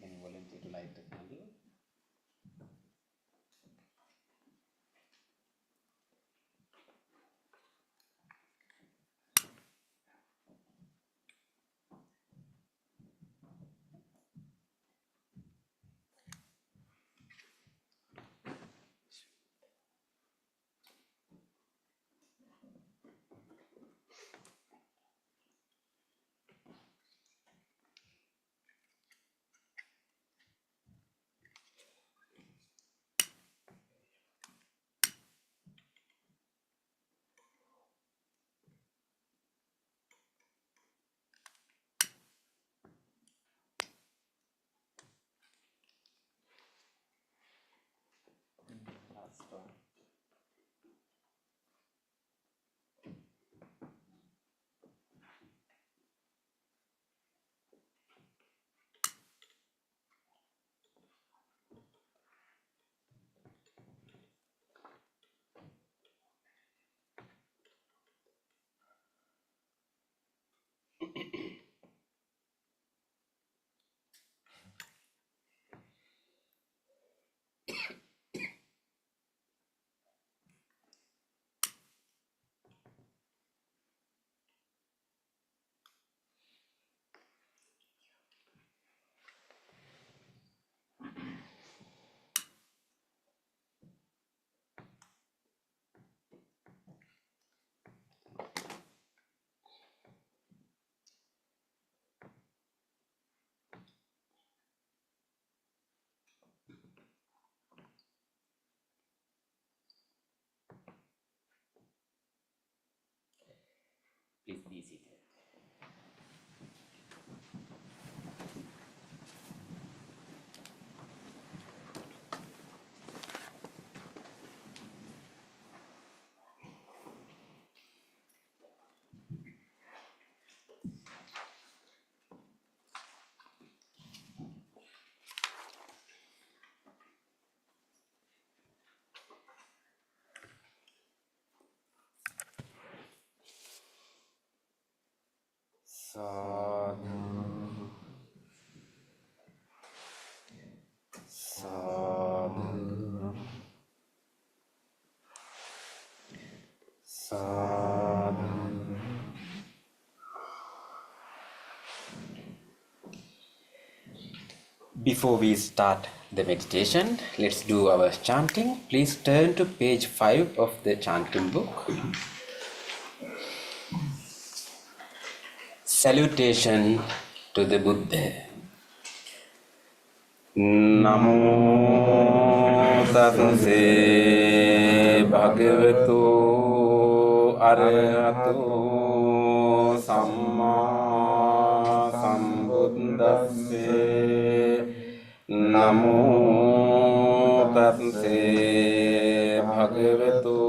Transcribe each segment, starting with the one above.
Any volunteer to light the candle? Last one. Please be seated. Sadhu, sadhu, sadhu. Before we start the meditation, let's do our chanting. Please turn to page 5 of the chanting book. Salutation to the Buddha. Namo tassa bhagavato arahato samma sambuddhassa. Namo tassa bhagavato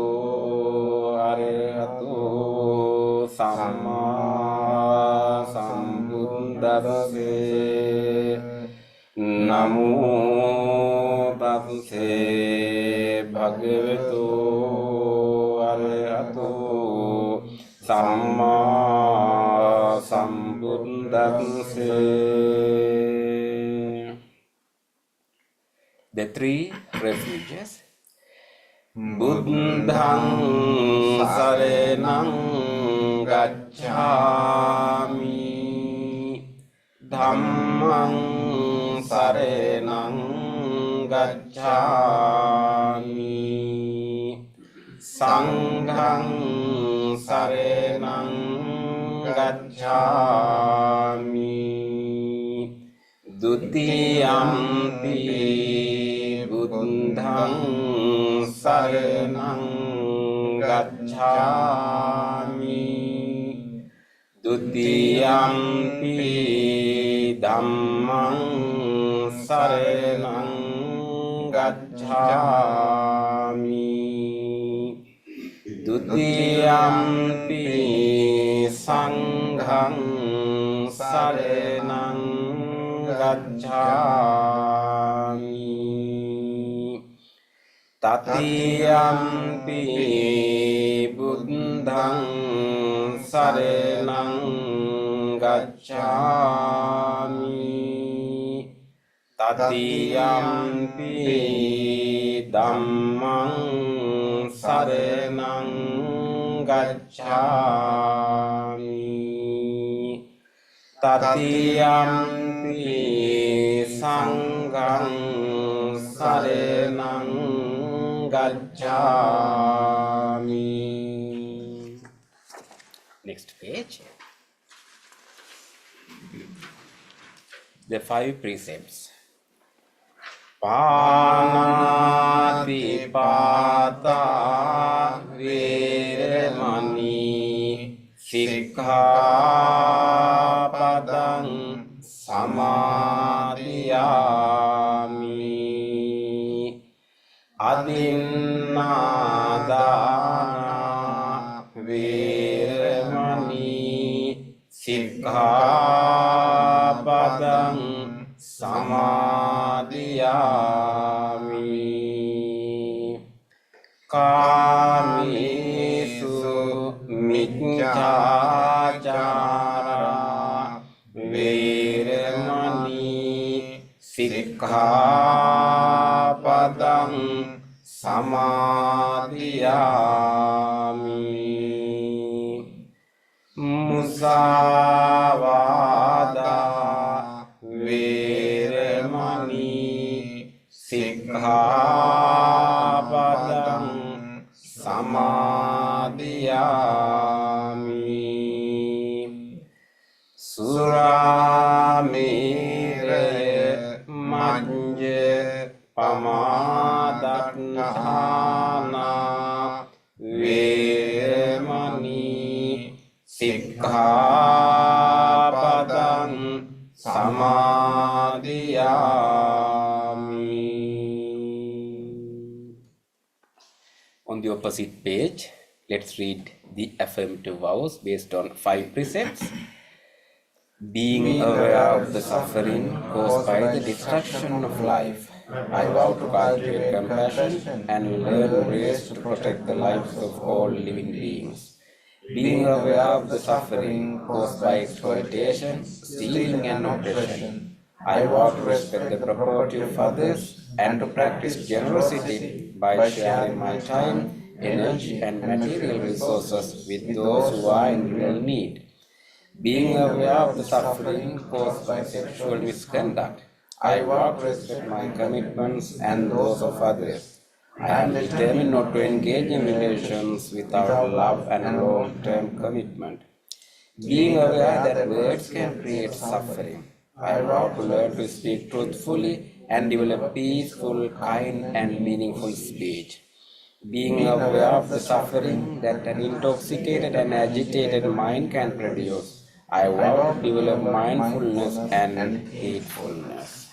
arahato samma sambuddhassa. Namo tassa bhagavato arahato samma sambuddhassa. දක්සේ. The three refuges. Buddhang saranang gacchami, Dhammang saranang gacchami, Sanghang saranang gacchami, Dutiyampi buddhang saranang gacchami, Dutiyampi dhammang saranang gacchami, Dutiyampi sanghang saranang gacchami, Tatiyampi buddhang saranang gacchami, Tatiyampi dhammang saranang gacchami, Tatiyampi sanghang saranang gacchami. Next page. The 5 precepts. Panati pata veramani sikkhapadang samadhiyami, adinnādāna veramani sikkhapadang samadhiyami, kāmesu micchācārā veramani sikkhapadang samadhiyami, musāvādā veramani sikkhapadang samadhiyami, suramēraya majja pamādakkhāna veramani sikkhapadang samadhiyami. On the opposite page, let's read the affirmative vows based on 5 precepts. Being aware of the suffering caused by the destruction of life, I vow to cultivate compassion and learn ways to protect the lives of all living beings. Being aware of the suffering caused by exploitation, stealing and oppression, I vow to respect the property of others and to practice generosity by sharing my time, energy and material resources with those who are in real need. Being aware of the suffering caused by sexual misconduct, I vow to respect my commitments and those of others. I am determined not to engage in relations without love and long-term commitment. Being aware that words can create suffering, I vow to learn to speak truthfully and develop peaceful, kind and meaningful speech. Being aware of the suffering that an intoxicated and agitated mind can produce, I vow to develop mindfulness and heedfulness.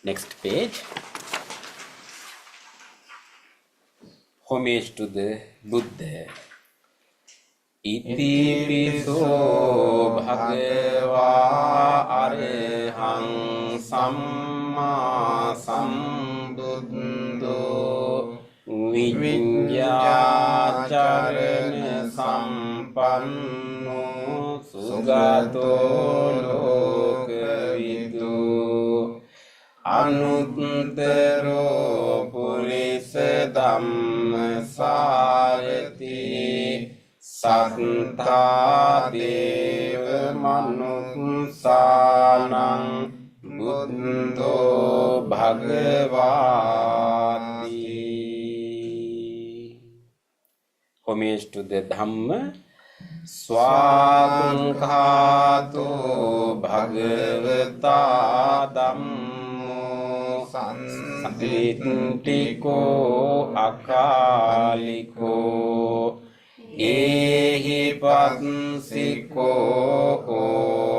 Next page. Homage to the Buddha. Iti piso bhagava arahang samma sambuddho vinyācarana sampanno sugato sattha deva manussanam buddho bhagavati. Homage to the Dhamma. Swagankhato bhagavata dhammo santitiko akaliko ehi pansiko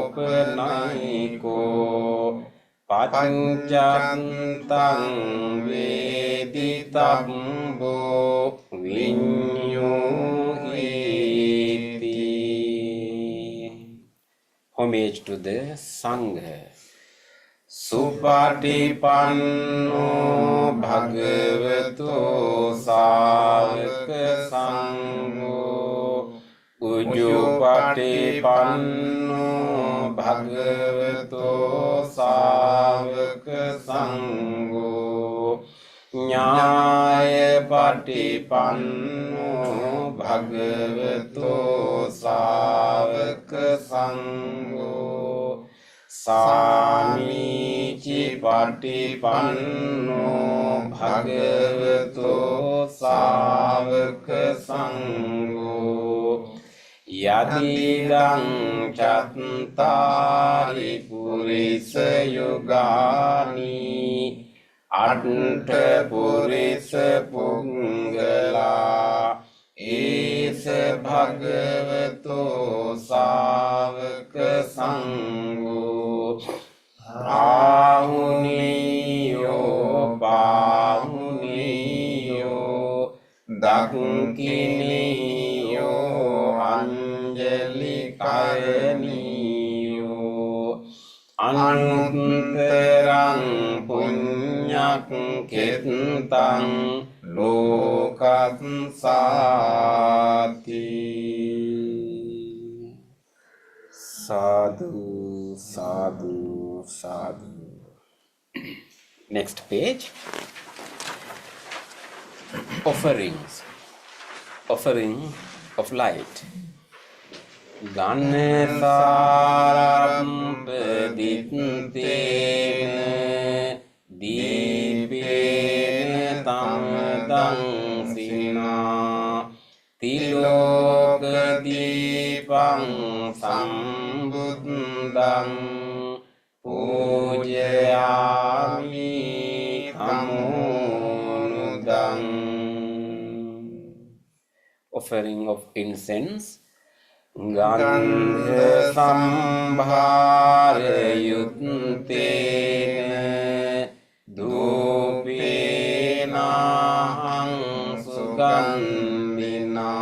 opanaiko pancantang veditabbo vinyuhiti. Homage to the Sangha. Supatipanno bhagavato savaka sangho ujupatipanno bhagavato savaka sangho nyaya patipanno bhagavato savaka sangho Samici patipanno bhagavato savaka sangho yadidang cattari purisa yugani atta purisa punggala esa bhagavato savaka sangho Ahuniyo Bahuniyo Dakiniyo Anjali Kayaniyo Anutterang Punyak Ketang Lokat Sati. Sadhu, sadhu, sadhu. Next page. Offerings. Offering of light. Ganesarampaditene dipene tamadang sina tiloka dipang sambuddhang pujayami tamonudang. Offering of incense. Gandha sambhara yuttena dupena hang sugandhina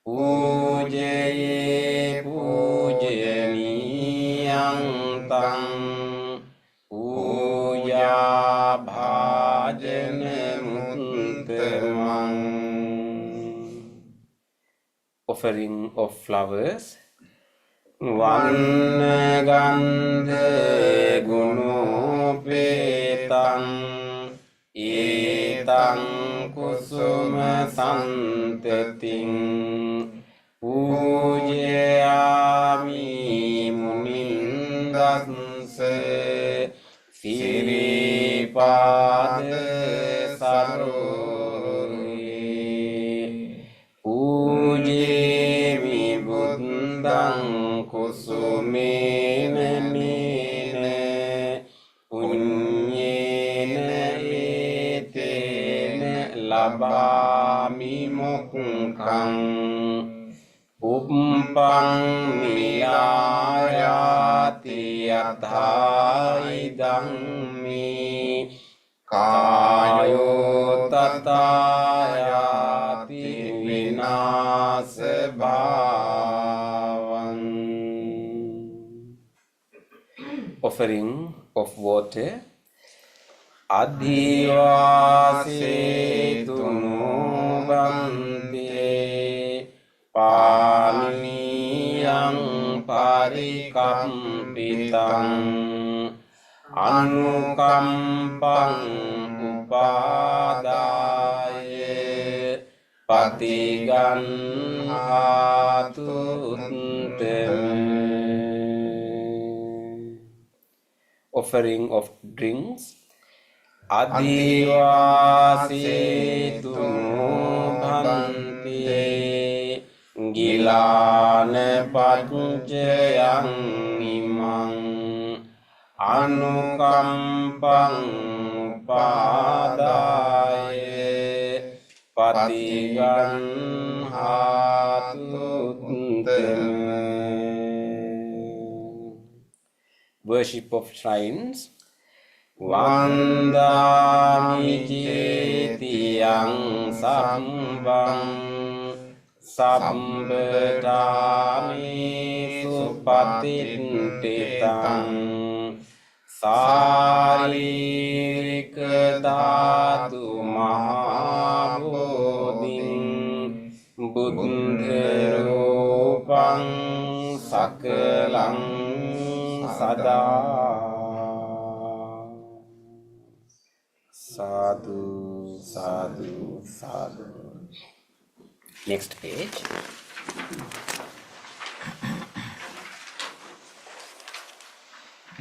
pujaye pujaniyang tang puja bhajana muttamang. Offering of flowers. Vanna gandha gunopetang etang kusuma santating pujayami munindassa siripada sarore pujemi buddhang kusumena nena punyena etena labami mokkhang uppang niyayati yathaidang mi kayo tatayati vinasa bhavan. Offering of water. Adhivase tuno bande paliniyang parikampitam anukampang upadaya Patiganhatu uttame. Offering of drinks. Adivasitu bhanti gilana pacchayang imang anukampang padaya patiganhatu uttame. Worship of shrines. Vandami cetiyang sambang sampetani supatintitang saririka dhatu mahabodhin buddharupang sakalang sada. Sadhu, sadhu, sadhu. Next page.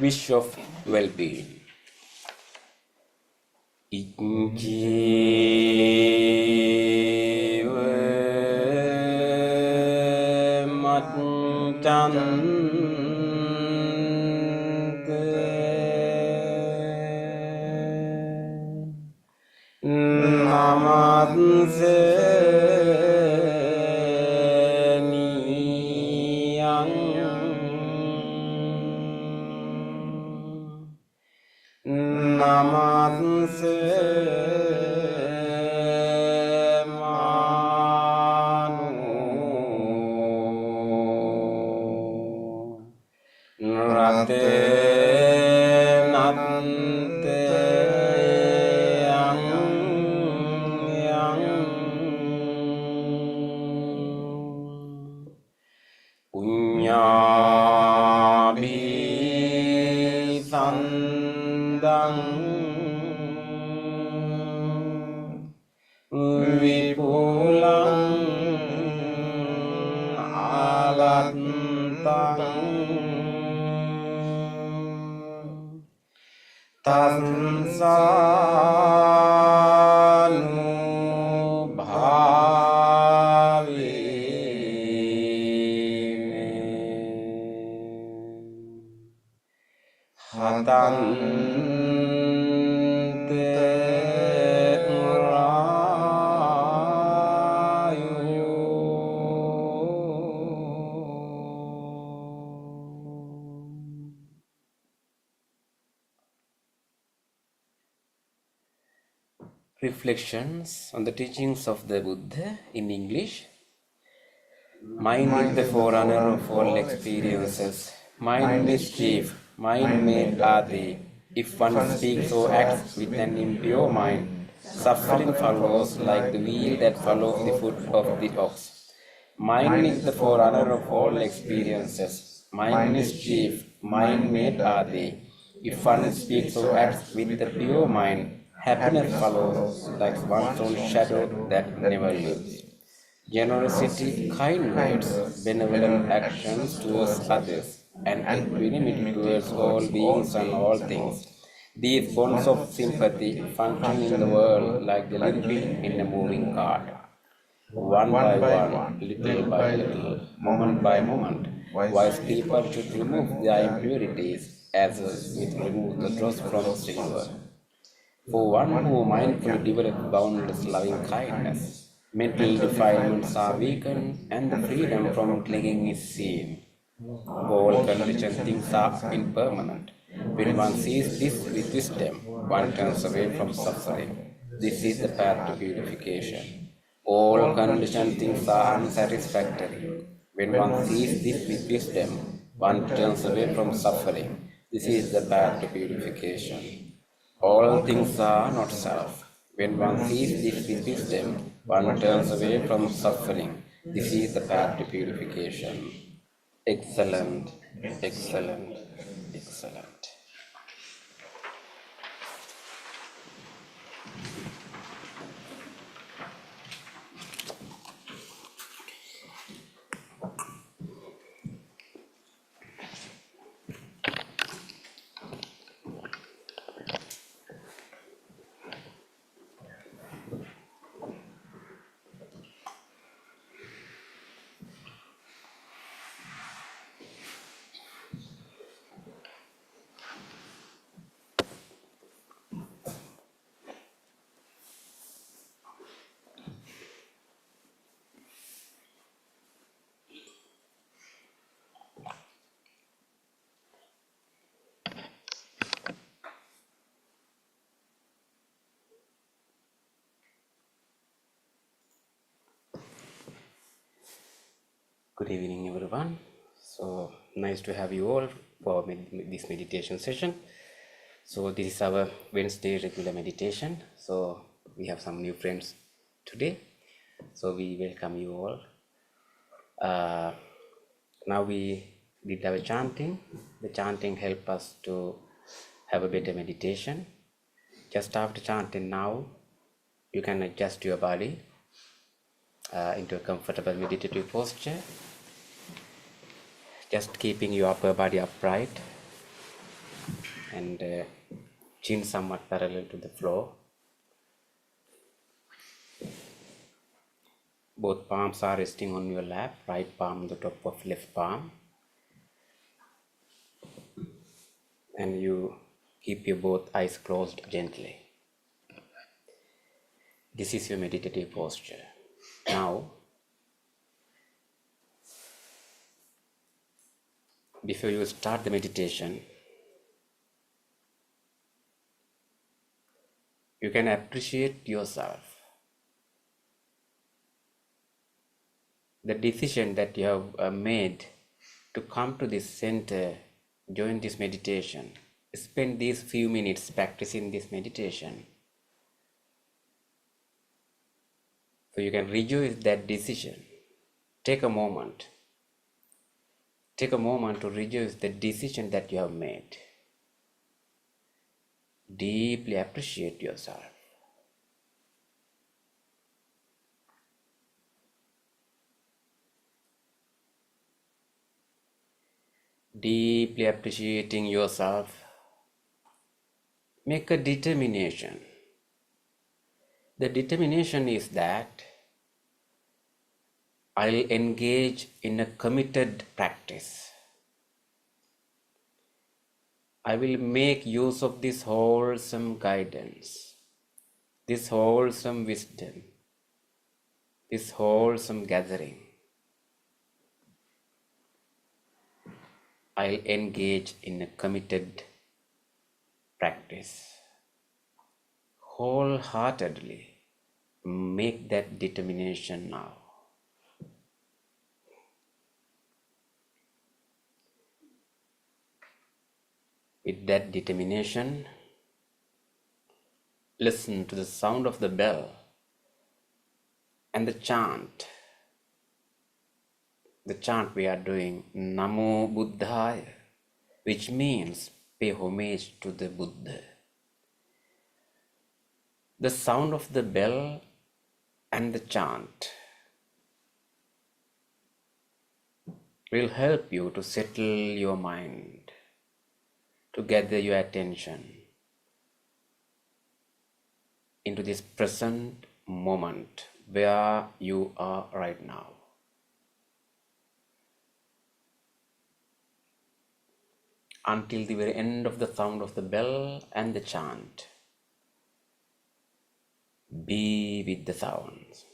Wish of well-being. Ijjiva matchan namadse niyang namadse manu nrate nante punyabhi sandang vipulang alattang tansanu bhavi hatante rayu. Reflections on the teachings of the Buddha in English. Mind is the forerunner of all experiences. Mind is chief. Mind-made are they. If one speaks or acts with an impure mind, suffering follows like the wheel that follows the foot of the ox. Mind is the forerunner of all experiences. Mind is chief. Mind-made are they. If one speaks or acts with a pure mind, happiness follows like one's own shadow that never leaves. Generosity, kind words, benevolent actions towards others, and equanimity towards all beings and all things. These bonds of sympathy function in the world like the limping in a moving cart. One by one, little by little, moment by moment, wise people should remove their impurities as with remove the dross from silver. For one who mindfully develops boundless loving kindness, mental defilements are weakened and the freedom from clinging is seen. All conditioned things are impermanent. When one sees this with wisdom, one turns away from suffering. This is the path to purification. All conditioned things are unsatisfactory. When one sees this with wisdom, one turns away from suffering. This is the path to purification. All things are not self. When one sees this with wisdom, one turns away from suffering. This is the path to purification. Excellent, excellent, excellent. Good evening, everyone. So nice to have you all for this meditation session. So this is our Wednesday regular meditation. So we have some new friends today. So we welcome you all. Now we did our chanting. The chanting helped us to have a better meditation. Just after chanting now, you can adjust your body into a comfortable meditative posture. Just keeping your upper body upright and chin somewhat parallel to the floor. Both palms are resting on your lap, right palm on the top of left palm. And you keep your both eyes closed gently. This is your meditative posture. Now, before you start the meditation, you can appreciate yourself. The decision that you have made to come to this center, join this meditation, spend these few minutes practicing this meditation. So you can rejoice that decision. Take a moment. Take a moment to rejoice the decision that you have made. Deeply appreciate yourself. Deeply appreciating yourself, make a determination. The determination is that I'll engage in a committed practice. I will make use of this wholesome guidance, this wholesome wisdom, this wholesome gathering. I'll engage in a committed practice. Wholeheartedly make that determination now. With that determination, listen to the sound of the bell and the chant. The chant we are doing, Namo Buddhaya, which means pay homage to the Buddha. The sound of the bell and the chant will help you to settle your mind, to gather your attention into this present moment where you are right now. Until the very end of the sound of the bell and the chant, be with the sounds.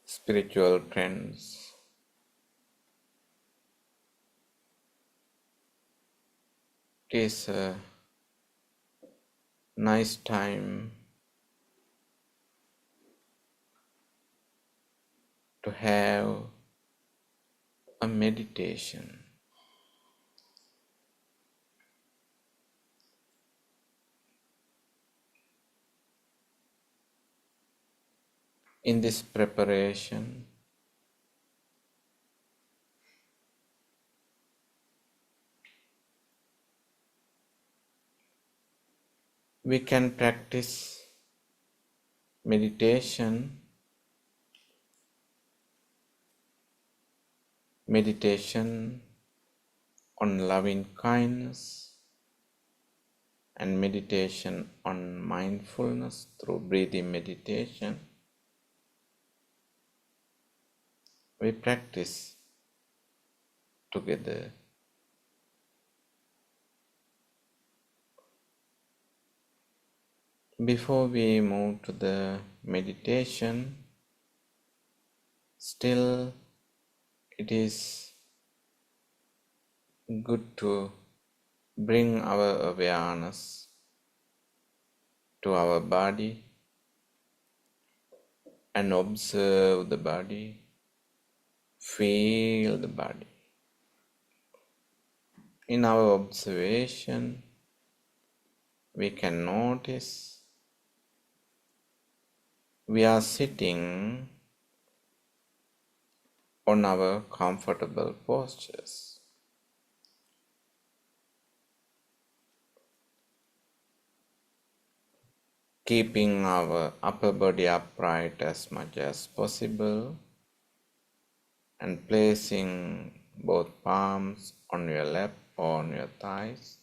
Spiritual friends, it is a nice time to have a meditation. In this preparation, we can practice meditation, meditation on loving kindness, and meditation on mindfulness through breathing meditation. We practice together. Before we move to the meditation, still it is good to bring our awareness to our body and observe the body, feel the body. In our observation, we can notice we are sitting on our comfortable postures. Keeping our upper body upright as much as possible and placing both palms on your lap or on your thighs.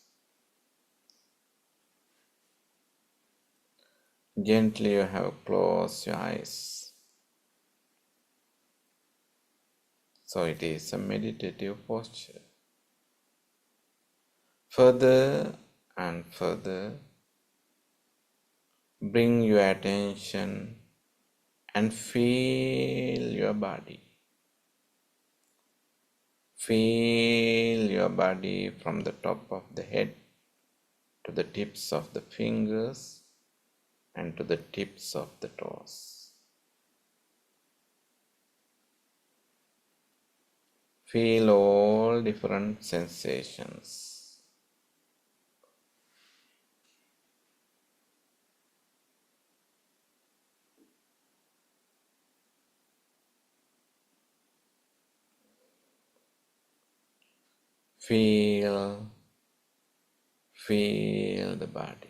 Gently you have closed your eyes. So it is a meditative posture. Further and further, bring your attention and feel your body. Feel your body from the top of the head to the tips of the fingers and to the tips of the toes. Feel all different sensations. Feel the body.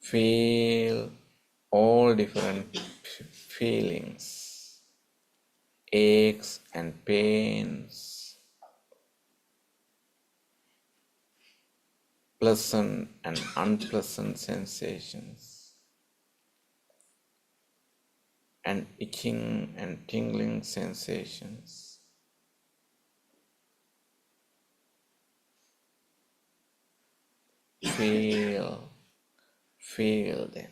Feel all different feelings, aches and pains, pleasant and unpleasant sensations, and itching and tingling sensations. Feel them.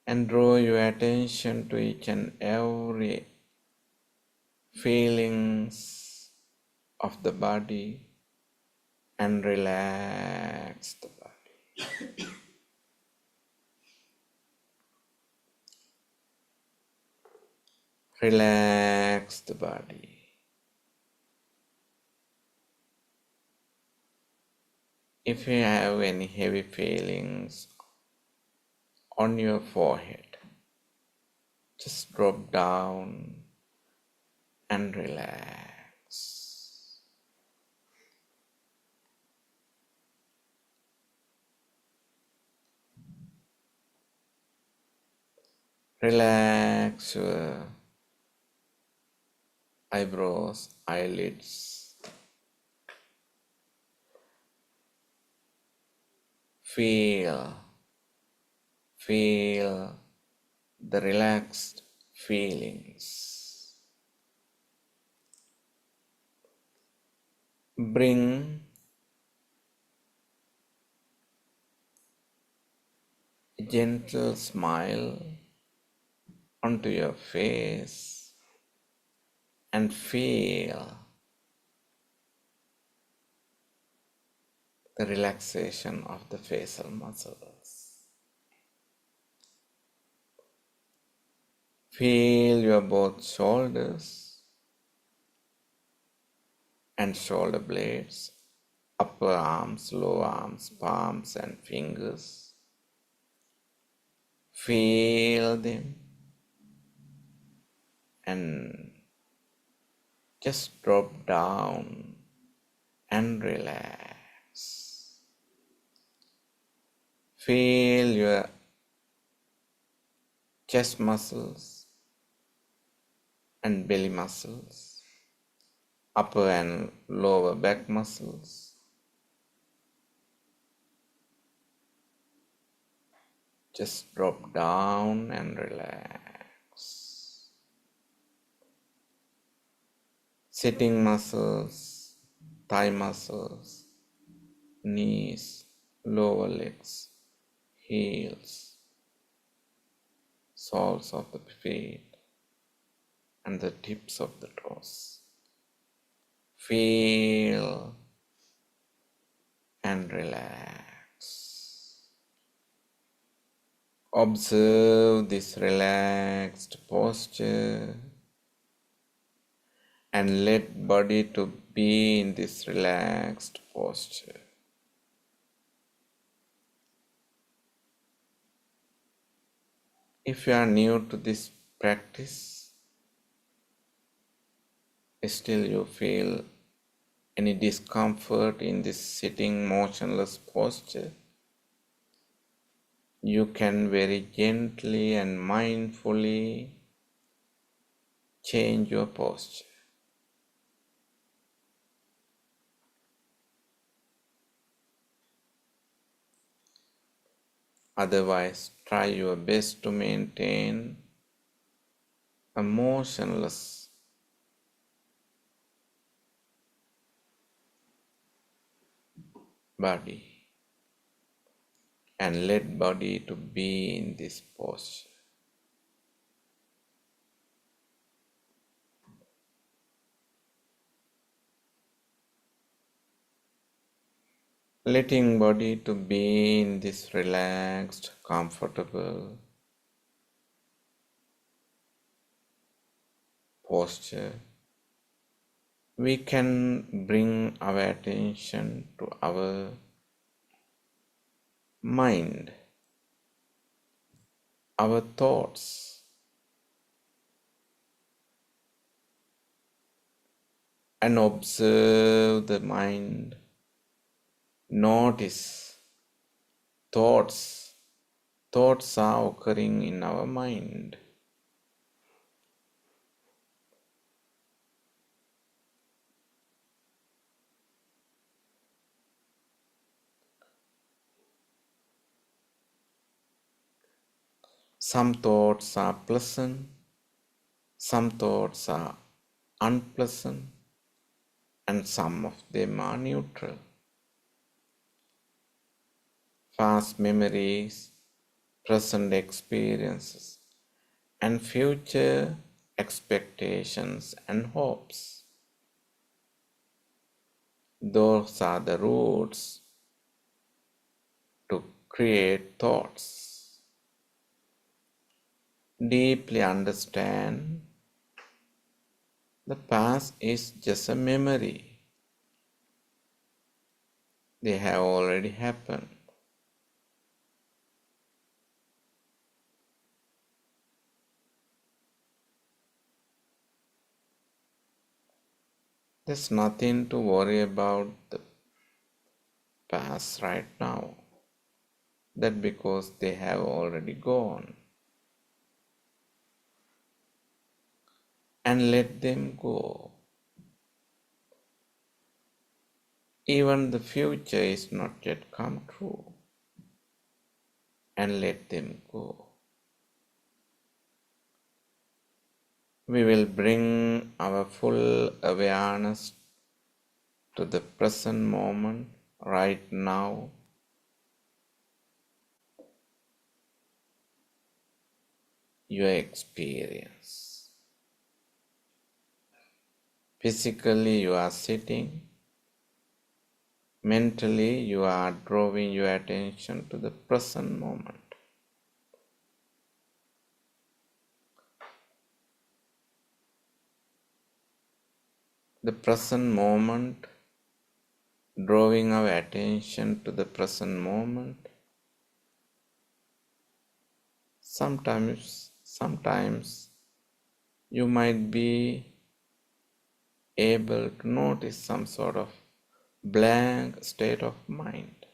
And draw your attention to each and every feelings of the body and relax the body. Relax the body. If you have any heavy feelings on your forehead, just drop down and relax. Relax your eyebrows, eyelids. Feel the relaxed feelings. Bring a gentle smile onto your face and feel the relaxation of the facial muscles. Feel your both shoulders and shoulder blades, upper arms, lower arms, palms and fingers. Feel them and just drop down and relax. Feel your chest muscles and belly muscles, upper and lower back muscles. Just drop down and relax. Sitting muscles, thigh muscles, knees, lower legs, heels, soles of the feet, and the tips of the toes. Feel and relax. Observe this relaxed posture and let body to be in this relaxed posture. If you are new to this practice, still you feel any discomfort in this sitting motionless posture, you can very gently and mindfully change your posture. Otherwise, try your best to maintain a motionless body and let body to be in this posture. Letting body to be in this relaxed, comfortable posture, we can bring our attention to our mind, our thoughts, and observe the mind. Notice thoughts. Thoughts are occurring in our mind. Some thoughts are pleasant, some thoughts are unpleasant, and some of them are neutral. Past memories, present experiences, and future expectations and hopes. Those are the roots to create thoughts. Deeply understand The past is just a memory. They have already happened. There's nothing to worry about the past right now. That because they have already gone. And let them go. Even the future is not yet come true. And let them go. We will bring our full awareness to the present moment right now. Your experience. Physically, you are sitting. Mentally, you are drawing your attention to the present moment. The present moment, drawing our attention to the present moment. Sometimes you might be able to notice some sort of blank state of mind.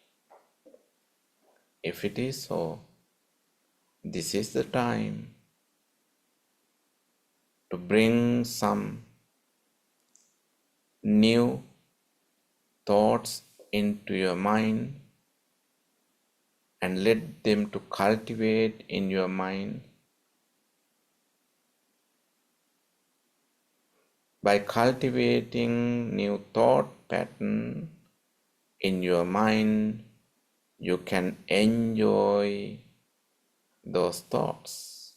If it is so, this is the time to bring some new thoughts into your mind and let them to cultivate in your mind. By cultivating new thought pattern in your mind, you can enjoy those thoughts.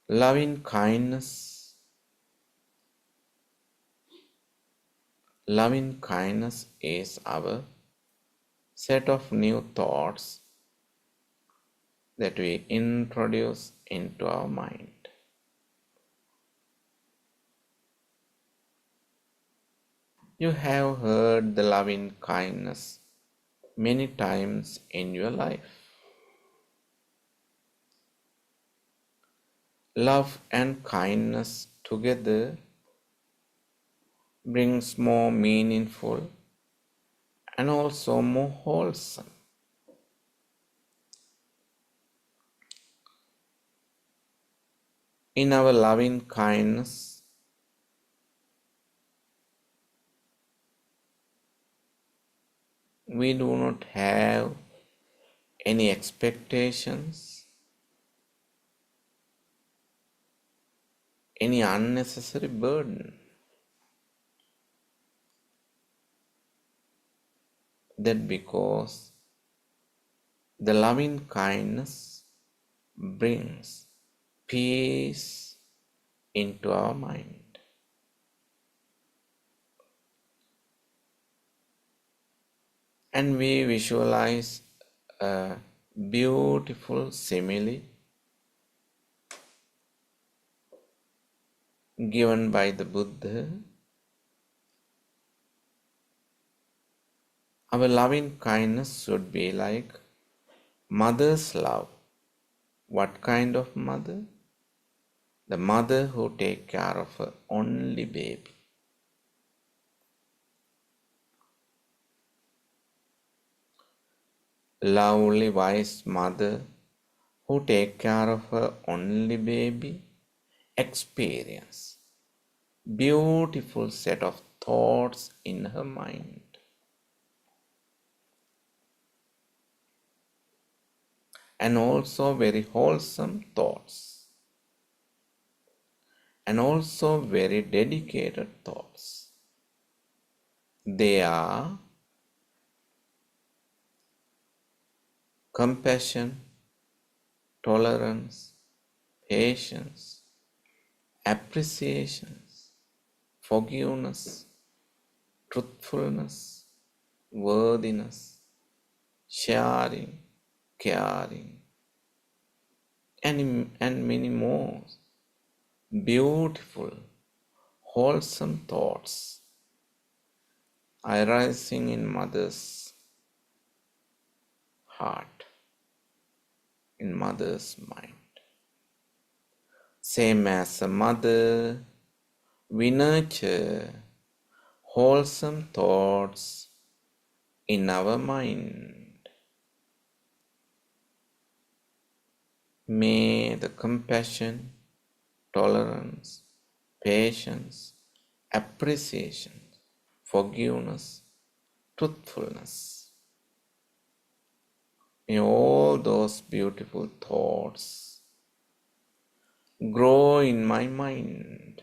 Loving kindness is our set of new thoughts that we introduce into our mind. You have heard the loving kindness many times in your life. Love and kindness together brings more meaningful and also more wholesome. In our loving kindness, we do not have any expectations, any unnecessary burden. That because the loving kindness brings peace into our mind. And we visualize a beautiful simile given by the Buddha. Our loving kindness should be like mother's love. What kind of mother? The mother who takes care of her only baby. Lovely wise mother who takes care of her only baby experience beautiful set of thoughts in her mind. And also very wholesome thoughts. And also very dedicated thoughts. They are compassion, tolerance, patience, appreciation, forgiveness, truthfulness, worthiness, sharing, caring, and many more. beautiful, wholesome thoughts arising in mother's heart, in mother's mind. Same as a mother, we nurture wholesome thoughts in our mind. May the compassion, tolerance, patience, appreciation, forgiveness, truthfulness, may all those beautiful thoughts grow in my mind.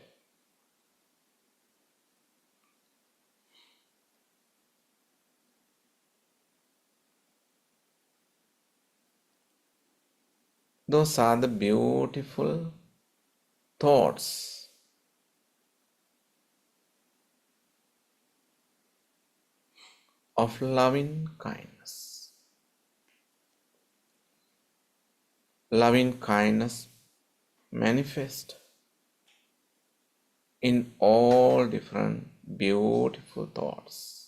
Those are the beautiful thoughts of loving kindness. Loving kindness manifest in all different beautiful thoughts.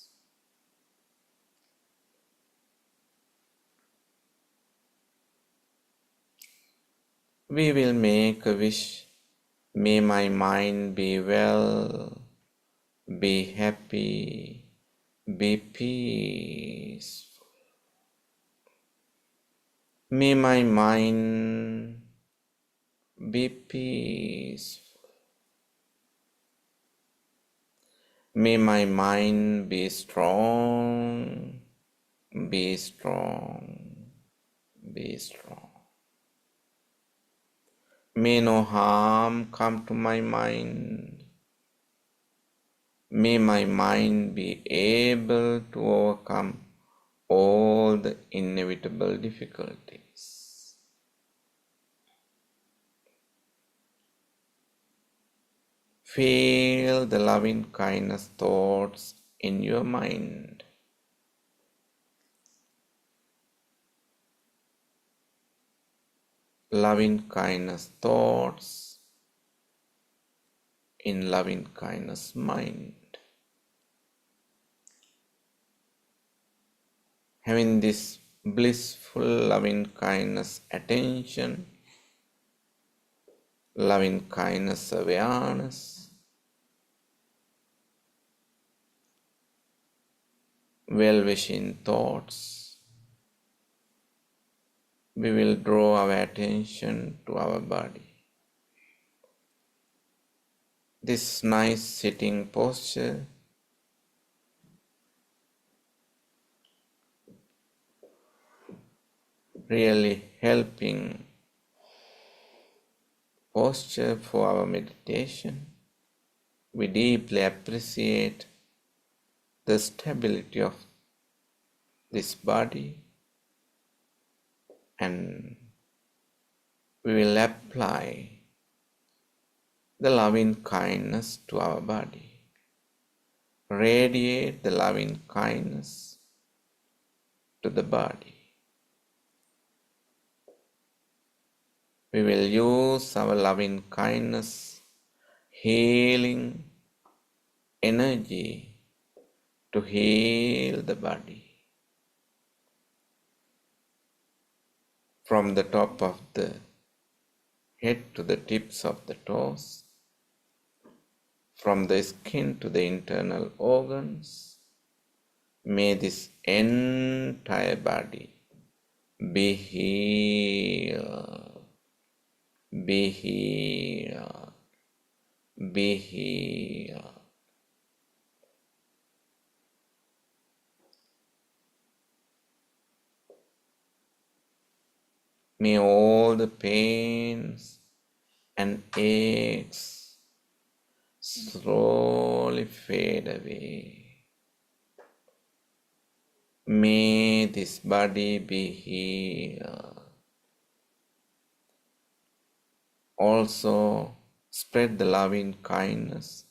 We will make a wish. May my mind be well, be happy, be peaceful. May my mind be peaceful. May my mind be strong, be strong, be strong. May no harm come to my mind. May my mind be able to overcome all the inevitable difficulties. Feel the loving kindness thoughts in your mind. Loving kindness thoughts in loving kindness mind. Having this blissful loving kindness attention, loving kindness awareness, well-wishing thoughts, we will draw our attention to our body. This nice sitting posture really helping posture for our meditation. We deeply appreciate the stability of this body and we will apply the loving kindness to our body. Radiate the loving kindness to the body. We will use our loving kindness, healing energy to heal the body. From the top of the head to the tips of the toes, from the skin to the internal organs, may this entire body be healed, be healed, be healed. May all the pains and aches slowly fade away. May this body be healed. Also, spread the loving kindness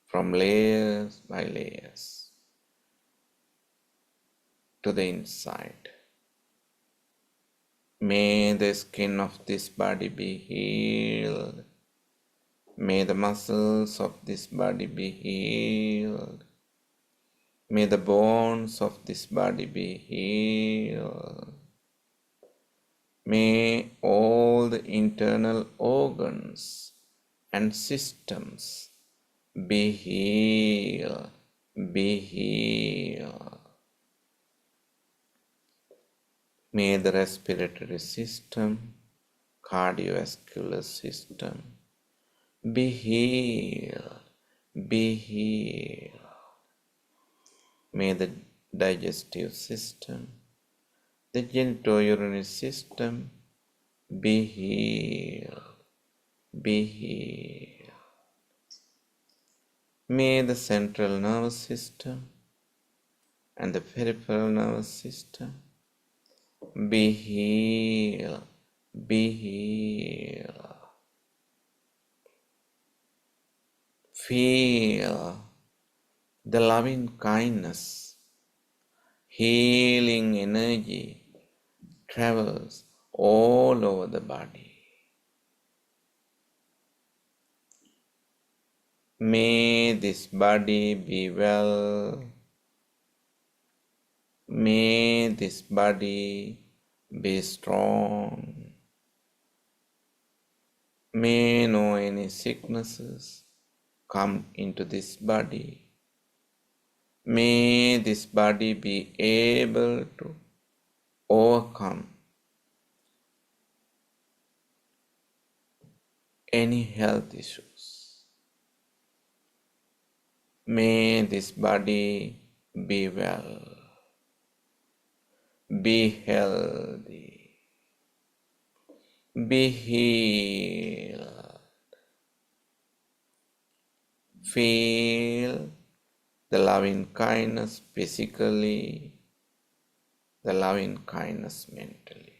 from layers by layers to the inside. May the skin of this body be healed. May the muscles of this body be healed. May the bones of this body be healed. May all the internal organs and systems be healed, be healed. May the respiratory system, cardiovascular system be healed, be healed. May the digestive system, the genitourinary system be healed, be healed. May the central nervous system and the peripheral nervous system be healed, be healed. Feel the loving kindness, healing energy travels all over the body. May this body be well. May this body be strong. May no any sicknesses come into this body. May this body be able to overcome any health issues. May this body be well, be healthy, be healed. Feel the loving kindness physically, the loving kindness mentally.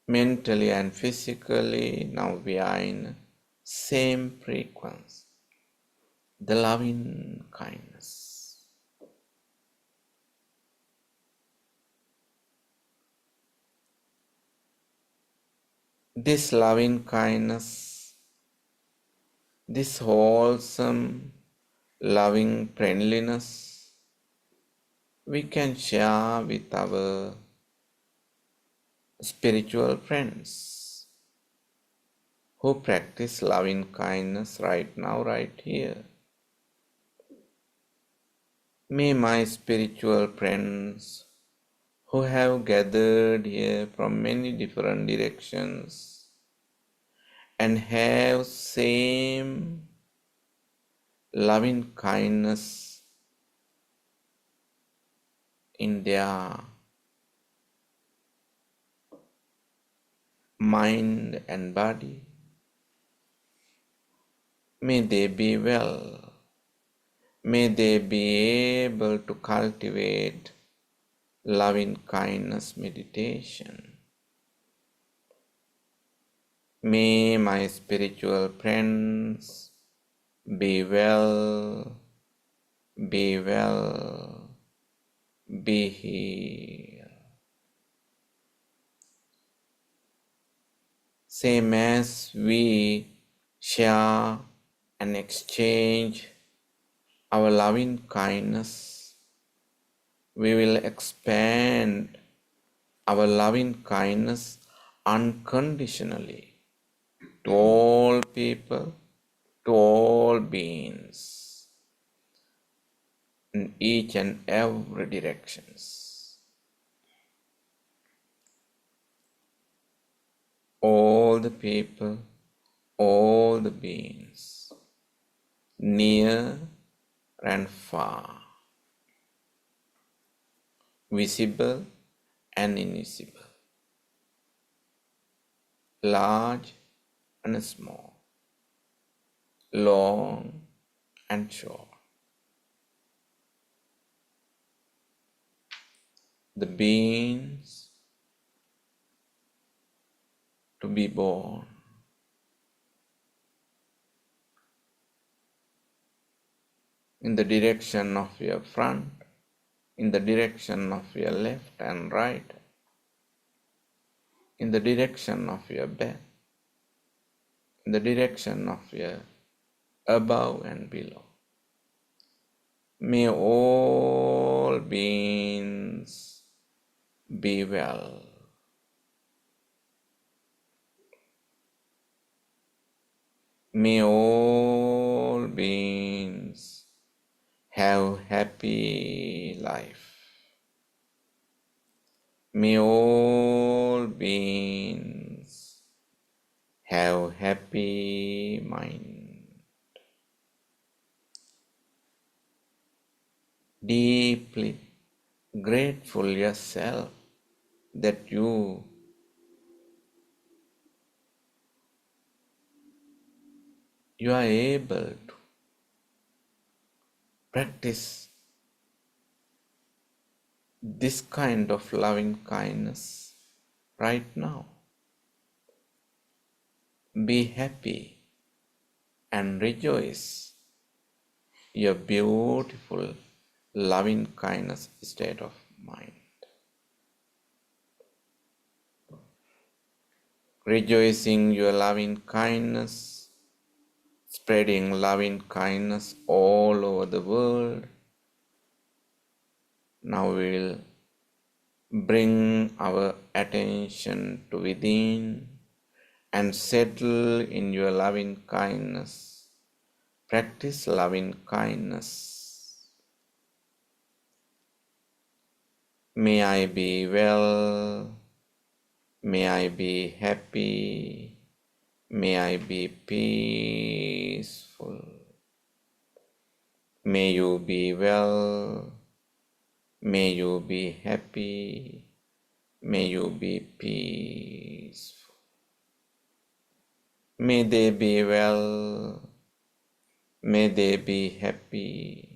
Mentally and physically, now we are in same frequency, the loving kindness. This loving kindness, this wholesome, loving friendliness, we can share with our spiritual friends who practice loving kindness right now, right here. May my spiritual friends who have gathered here from many different directions and have same loving kindness in their mind and body, may they be well. May they be able to cultivate loving kindness meditation. May my spiritual friends be well, be well, be healed. Same as we share and exchange our loving kindness, we will expand our loving kindness unconditionally to all people, to all beings, in each and every directions. All the people, all the beings, near and far, visible and invisible, large and small, long and short. The beings to be born, in the direction of your front, in the direction of your left and right, in the direction of your back, in the direction of your above and below. May all beings be well. May all beings have happy life. May all beings have happy mind. Deeply grateful yourself that you are able to practice this kind of loving kindness right now. Be happy and rejoice your beautiful loving kindness state of mind. Rejoicing your loving kindness, spreading loving kindness all over the world. Now we will bring our attention to within and settle in your loving kindness. Practice loving kindness. May I be well. May I be happy. May I be peaceful. May you be well. May you be happy. May you be peaceful. May they be well. May they be happy.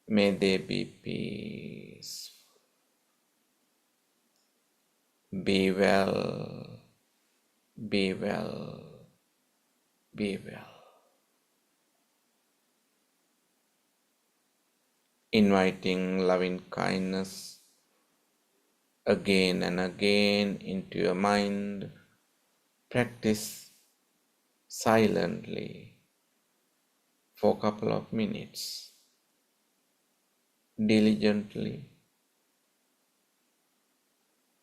May they be peaceful. Be well. Be well. Be well. Inviting loving kindness again and again into your mind. Practice silently for a couple of minutes. Diligently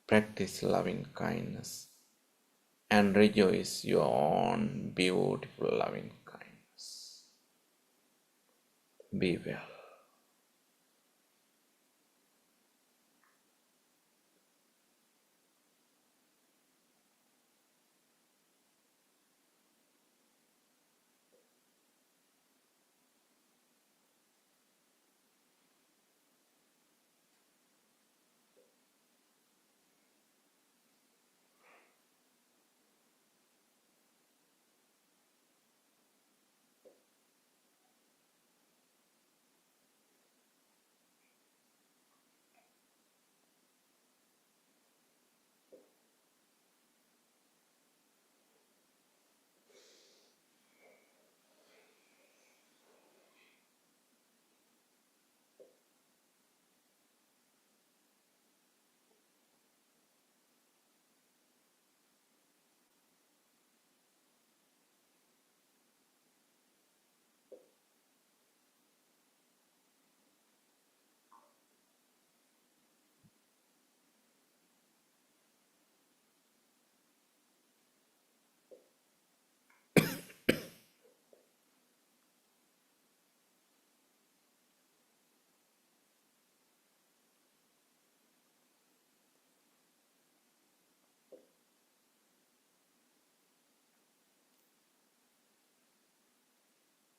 practice loving kindness and rejoice your own beautiful loving kindness. Be well.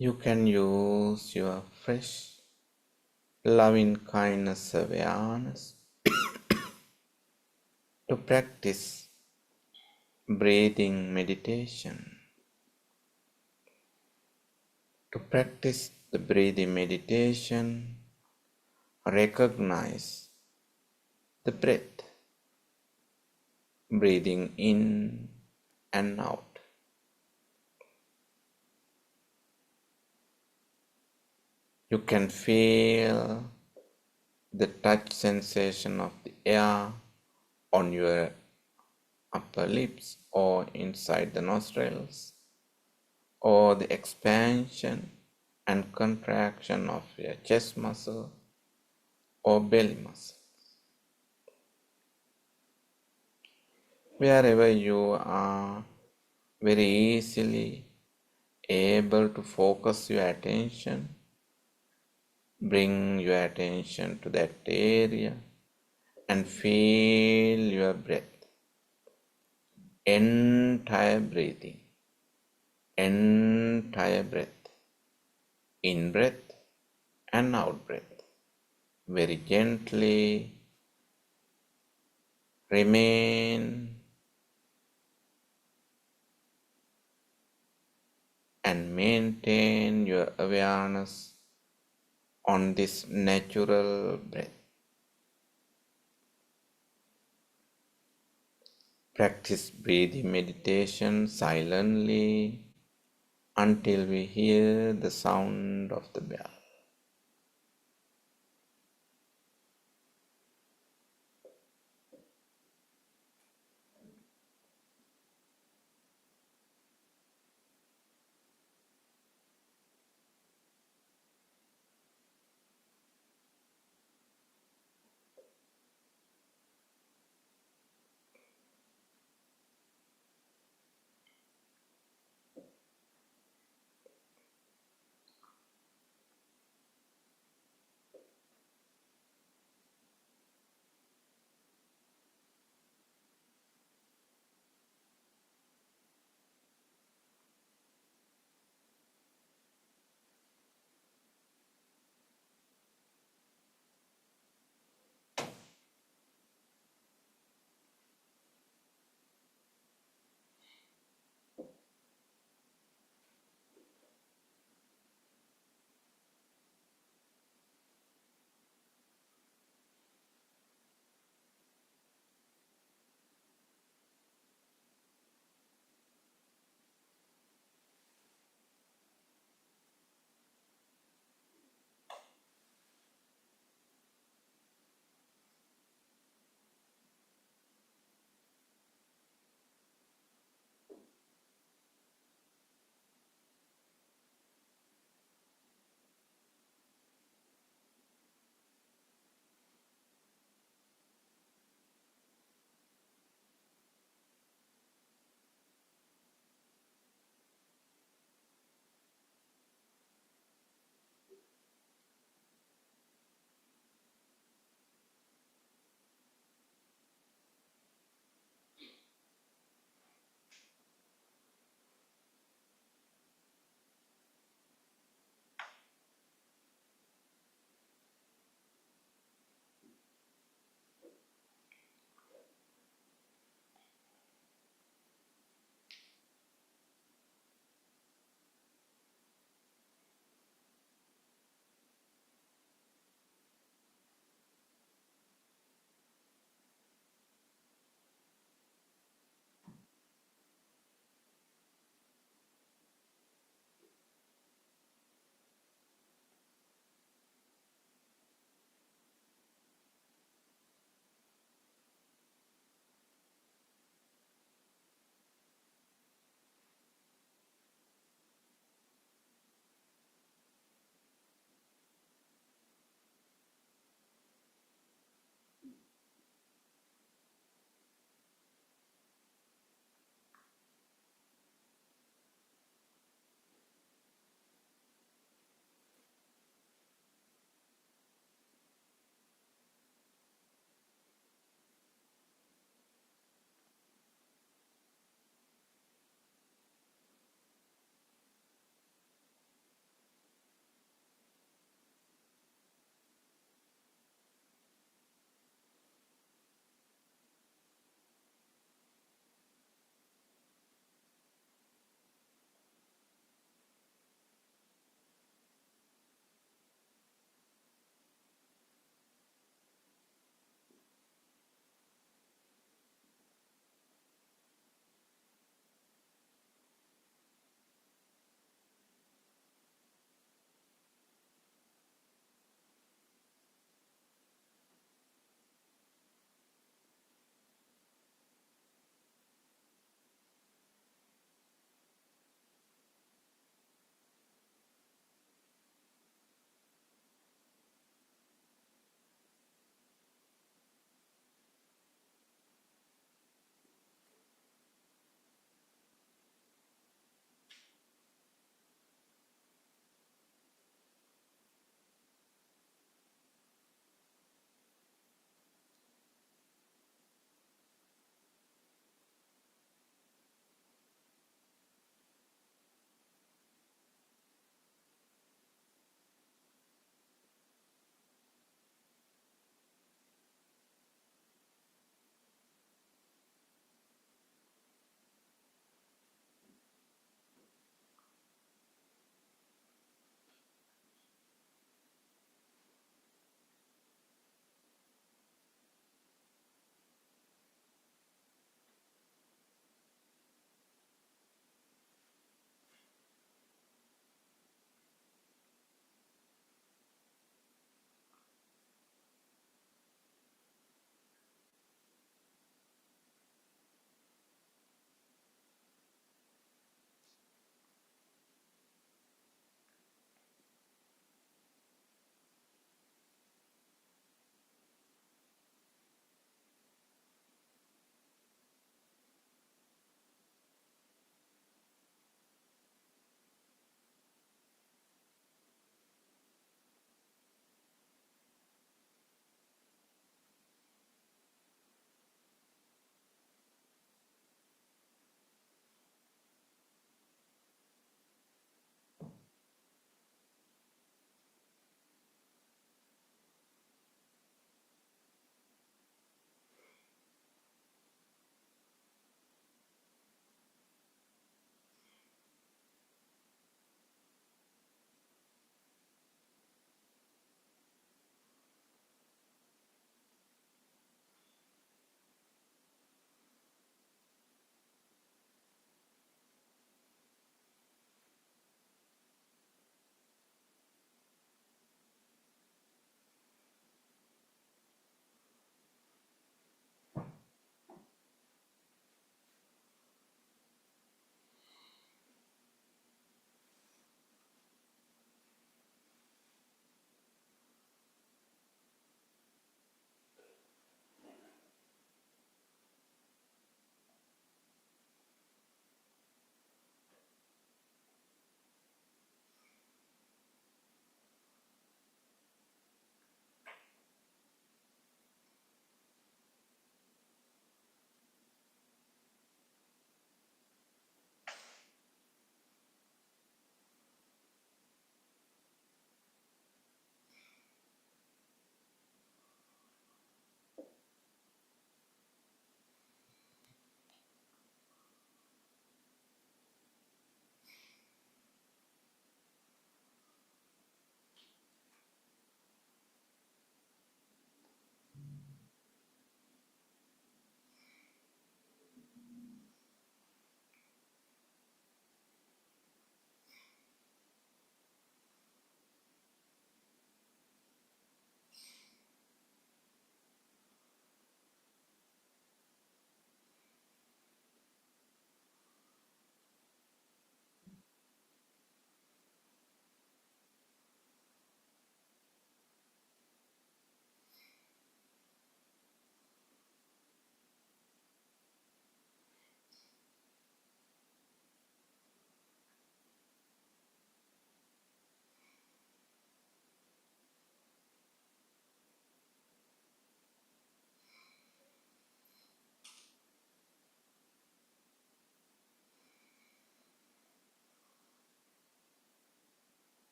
You can use your fresh loving kindness awareness to practice breathing meditation. To practice the breathing meditation, recognize the breath, breathing in and out. You can feel the touch sensation of the air on your upper lips or inside the nostrils, or the expansion and contraction of your chest muscle or belly muscle. Wherever you are very easily able to focus your attention, bring your attention to that area and feel your breath, entire breathing, entire breath, in breath and out breath. Very gently remain and maintain your awareness on this natural breath. Practice breathing meditation silently until we hear the sound of the bell.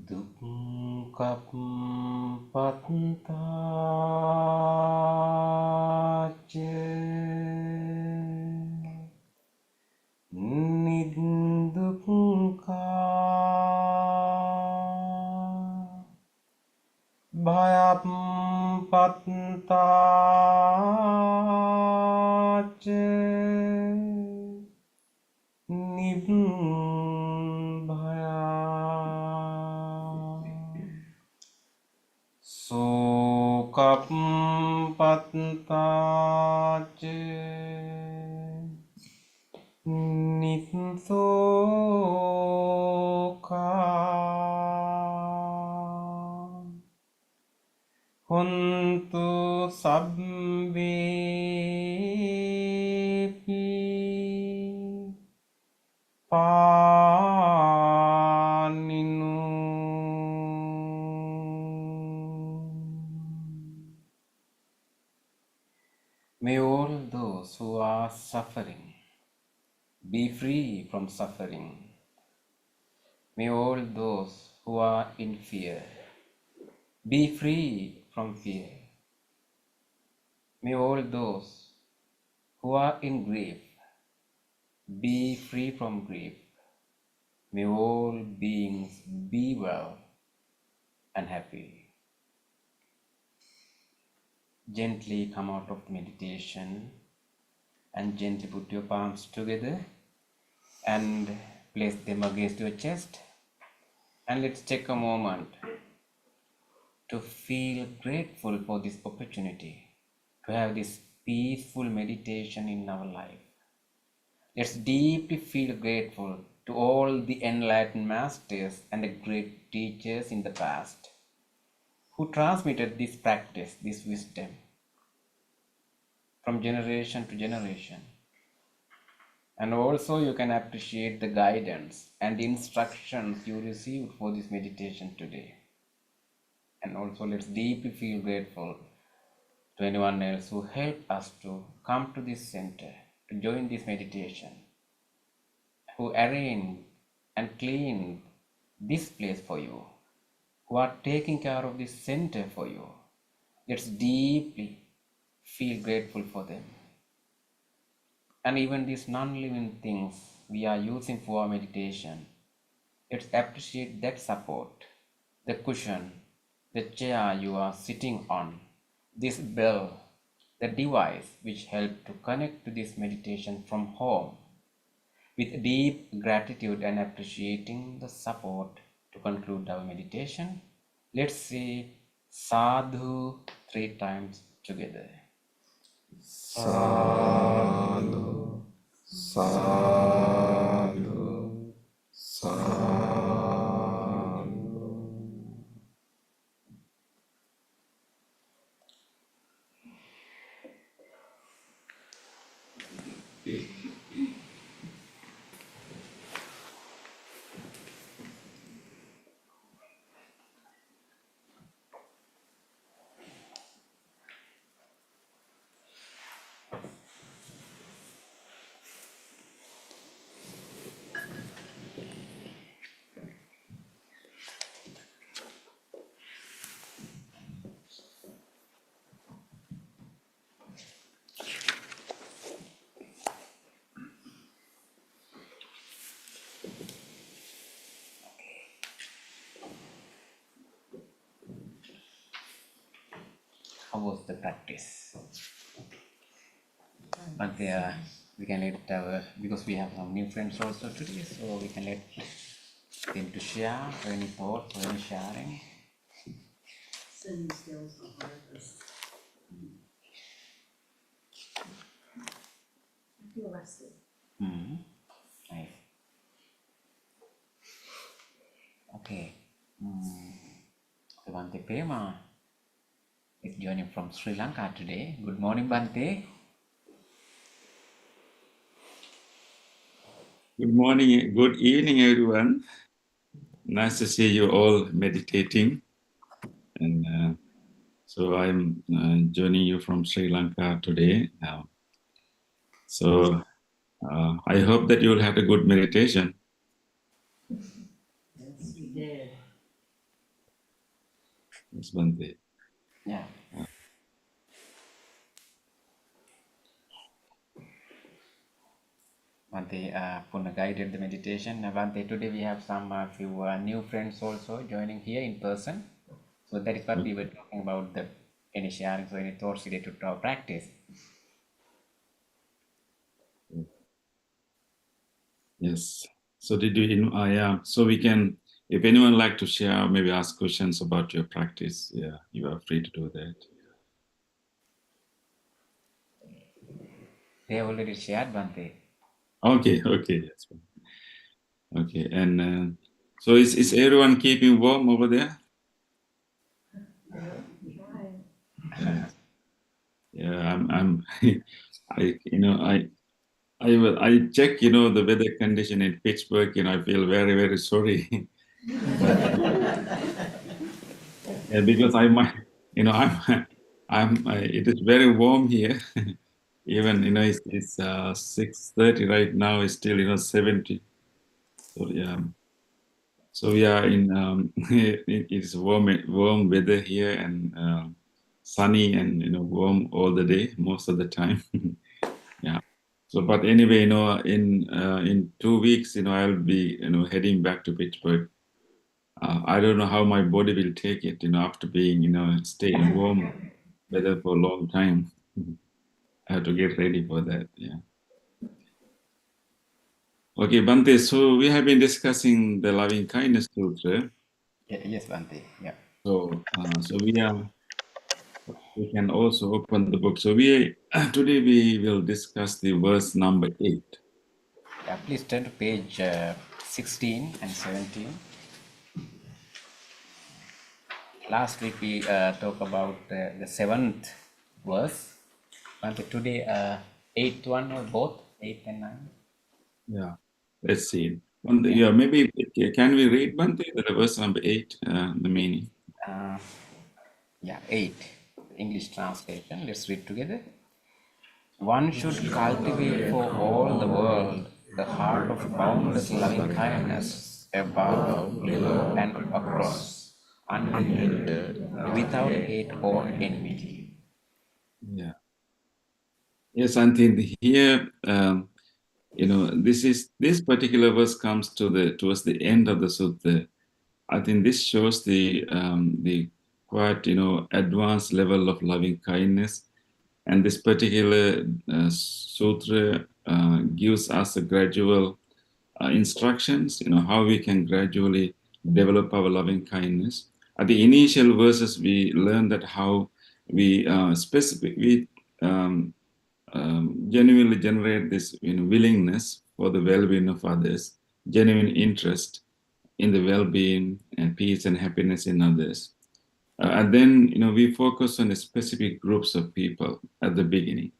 Dukkhappattāca Nidukkha Bhayappattāca Nibbhaya Sokappattāca Nissokha Hontu sabbepi Paninu. May all those who are suffering be free from suffering. May all those who are in fear be free from fear. May all those who are in grief be free from grief. May all beings be well and happy. Gently come out of meditation and gently put your palms together and place them against your chest. And let's take a moment to feel grateful for this opportunity to have this peaceful meditation in our life. Let's deeply feel grateful to all the enlightened masters and the great teachers in the past who transmitted this practice, this wisdom from generation to generation. And also you can appreciate the guidance and the instructions you received for this meditation today. And also let's deeply feel grateful to anyone else who helped us to come to this center, to join this meditation, who arranged and cleaned this place for you, who are taking care of this center for you. Let's deeply feel grateful for them. And even these non-living things we are using for our meditation, let's appreciate that support, the cushion, the chair you are sitting on, this bell, the device which helped to connect to this meditation from home. With deep gratitude and appreciating the support to conclude our meditation, let's say Sadhu 3 times together. Sadhu, sadhu, sadhu. How was the practice? But we can let our, because we have some new friends also today, so we can let them to share any thoughts or any sharing. Sitting still is the hardest. I feel rested. Nice. Okay. Bhante Prema is joining from Sri Lanka today. Good morning, Bhante. Good morning, good evening, everyone. Nice to see you all meditating. And so I'm joining you from Sri Lanka today. So I hope that you'll have a good meditation. Yes, we did. Yes, Bante. Yeah. Bante, Puna guided the meditation. Bante, today we have some few new friends also joining here in person. So that is what we were talking about. The any sharing, so any thoughts related to our practice. Yes. So did you, yeah. So we can, if anyone like to share, maybe ask questions about your practice, yeah, you are free to do that. They have already shared, Bante. Okay, okay, that's fine. Okay, and so is everyone keeping warm over there? Yeah, yeah. I'm I I check the weather condition in Pittsburgh. I feel very very sorry, but yeah, because I might I'm it is very warm here. Even it's 6:30 right now. It's still 70. So yeah. So we are in it's warm weather here and sunny and warm all the day most of the time. Yeah. So but anyway, in 2 weeks, I'll be heading back to Pittsburgh. I don't know how my body will take it, after being stay in warm weather for a long time. I have to get ready for that. Yeah. Okay, Bante. So we have been discussing the loving kindness sutra. Yes, Bante. Yeah. So we can also open the book. So today we will discuss the verse number 8. Yeah. Please turn to page 16 and 17. Last week we talked about the 7th verse. Bante, today 8th one or both 8 and 9. Yeah. Let's see. Yeah, maybe can we read Bante, the verse number 8, the meaning? Uh, yeah, 8. English translation. Let's read together. One should cultivate for all the world the heart of boundless loving kindness above, below, and across, unhindered, without hate or enmity. Yeah. Yes, Bante, here, this particular verse comes towards the end of the sutta. I think this shows the quite advanced level of loving kindness, and this particular sutra gives us a gradual instructions, how we can gradually develop our loving kindness. At the initial verses, we learn that how we genuinely generate this willingness for the well-being of others, genuine interest in the well-being and peace and happiness in others. And then, we focus on specific groups of people at the beginning.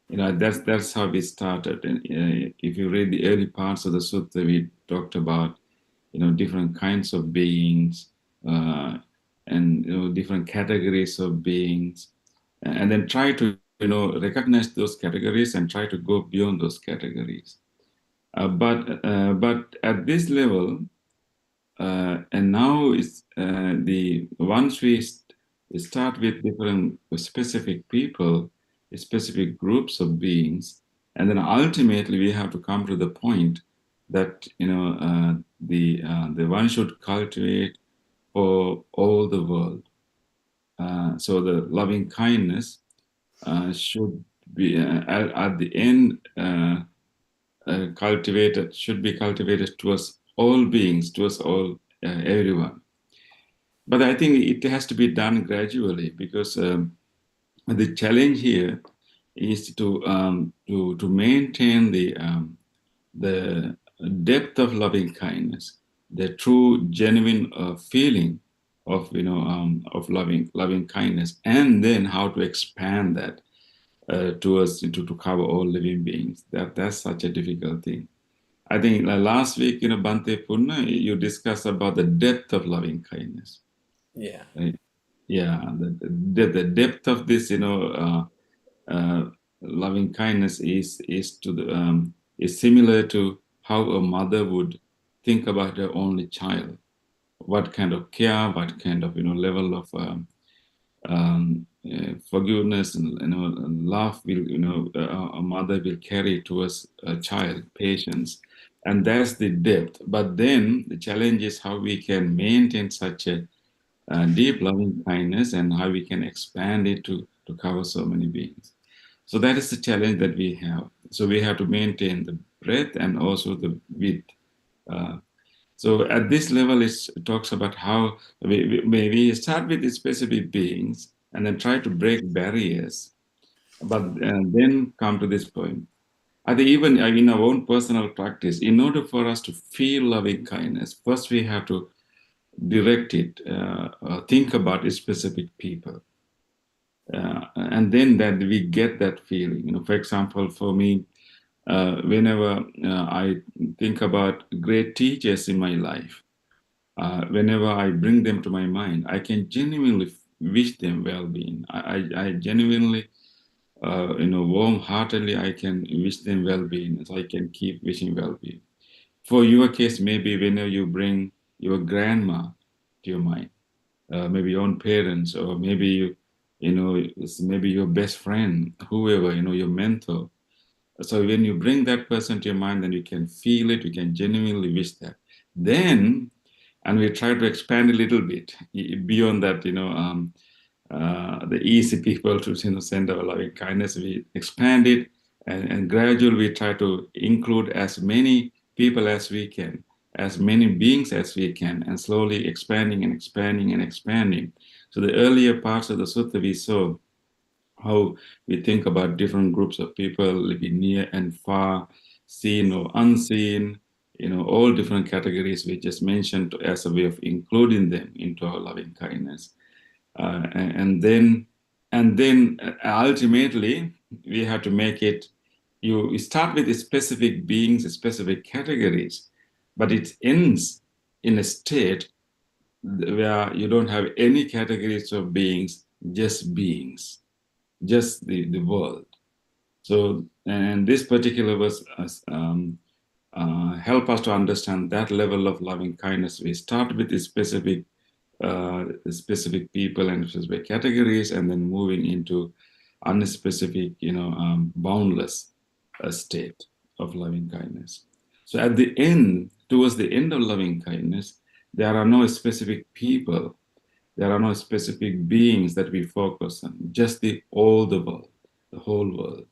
That's how we started. And if you read the early parts of the sutta, we talked about, different kinds of beings, and different categories of beings, and then try to recognize those categories and try to go beyond those categories. But at this level, and now it's the once we start with different specific people, specific groups of beings, and then ultimately we have to come to the point that the one should cultivate for all the world. So the loving kindness should be at the end should be cultivated towards all beings, towards all everyone. But I think it has to be done gradually, because the challenge here is to maintain the depth of loving kindness, the true genuine feeling of loving kindness, and then how to expand that to cover all living beings. That's such a difficult thing. I think last week, Bante Punna, you discussed about the depth of loving kindness. Yeah. Right? Yeah, the depth of this, loving kindness is similar to how a mother would think about her only child, what kind of care, what kind of level of forgiveness and love will a mother will carry towards a child, patience, and that's the depth. But then the challenge is how we can maintain such a deep loving kindness and how we can expand it to cover so many beings. So that is the challenge that we have. So we have to maintain the breadth and also the width. So at this level, it talks about how we start with the specific beings and then try to break barriers, but then come to this point. I think even in our own personal practice, in order for us to feel loving kindness, first we have to direct it, think about specific people. And then that we get that feeling. For example, for me, whenever I think about great teachers in my life, whenever I bring them to my mind, I can genuinely wish them well-being. I genuinely, warm-heartedly, I can wish them well-being, so I can keep wishing well-being. For your case, maybe whenever you bring your grandma to your mind, maybe your own parents, or maybe maybe your best friend, whoever, your mentor. So when you bring that person to your mind, then you can feel it, you can genuinely wish that. Then, and we try to expand a little bit beyond that, the easy people to send our loving kindness. We expand it, and gradually we try to include as many people as we can, as many beings as we can, and slowly expanding and expanding and expanding. So the earlier parts of the sutta we saw how we think about different groups of people living near and far, seen or unseen, all different categories we just mentioned as a way of including them into our loving kindness. And then ultimately we have to make it, you start with specific beings, specific categories, but it ends in a state where you don't have any categories of beings, just beings, just the world. So, and this particular verse help us to understand that level of loving kindness. We start with the specific people and specific categories, and then moving into unspecific, boundless state of loving kindness. So at the end, towards the end of loving kindness, there are no specific people, there are no specific beings that we focus on, just all the world, the whole world.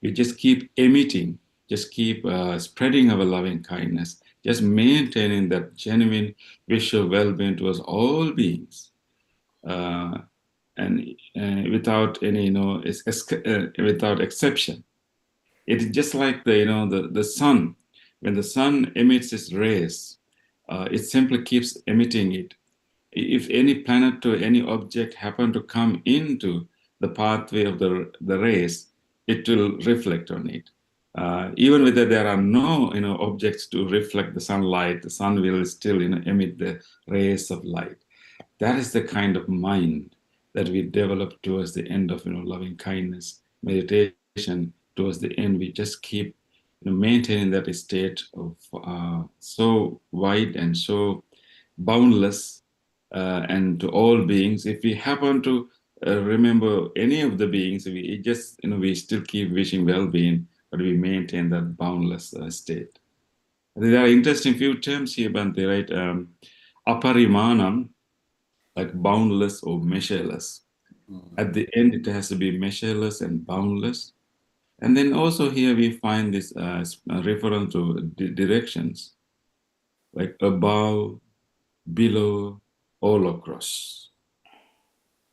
We just keep emitting, just keep spreading our loving kindness, just maintaining that genuine wish of well-being towards all beings, and without any, without exception. It's just like the sun. When the sun emits its rays, it simply keeps emitting it. If any planet or any object happen to come into the pathway of the rays, it will reflect on it. Even whether there are no objects to reflect the sunlight, the sun will still emit the rays of light. That is the kind of mind that we develop towards the end of loving kindness meditation. Towards the end, we just keep maintaining that state of so wide and so boundless, and to all beings. If we happen to remember any of the beings, we just we still keep wishing well-being, but we maintain that boundless state. There are interesting few terms here, Bhante, right? Aparimanam, like boundless or measureless. At the end, it has to be measureless and boundless. And then also here we find this reference to directions, like above, below, all across.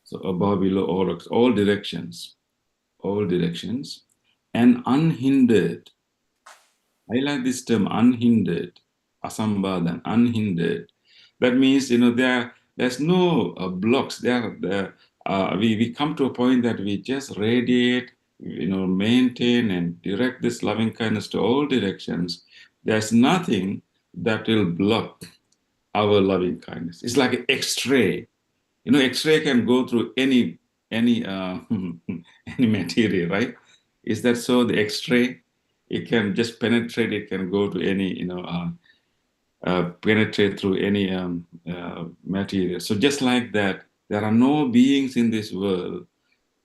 So above, below, all directions, and unhindered. I like this term, unhindered, asambadan, unhindered. That means, there's no blocks. We come to a point that we just radiate, maintain and direct this loving kindness to all directions. There's nothing that will block our loving kindness. It's like an X-ray. X-ray can go through any any material, right? Is that so? The X-ray, it can just penetrate. It can go to any penetrate through any material. So just like that, there are no beings in this world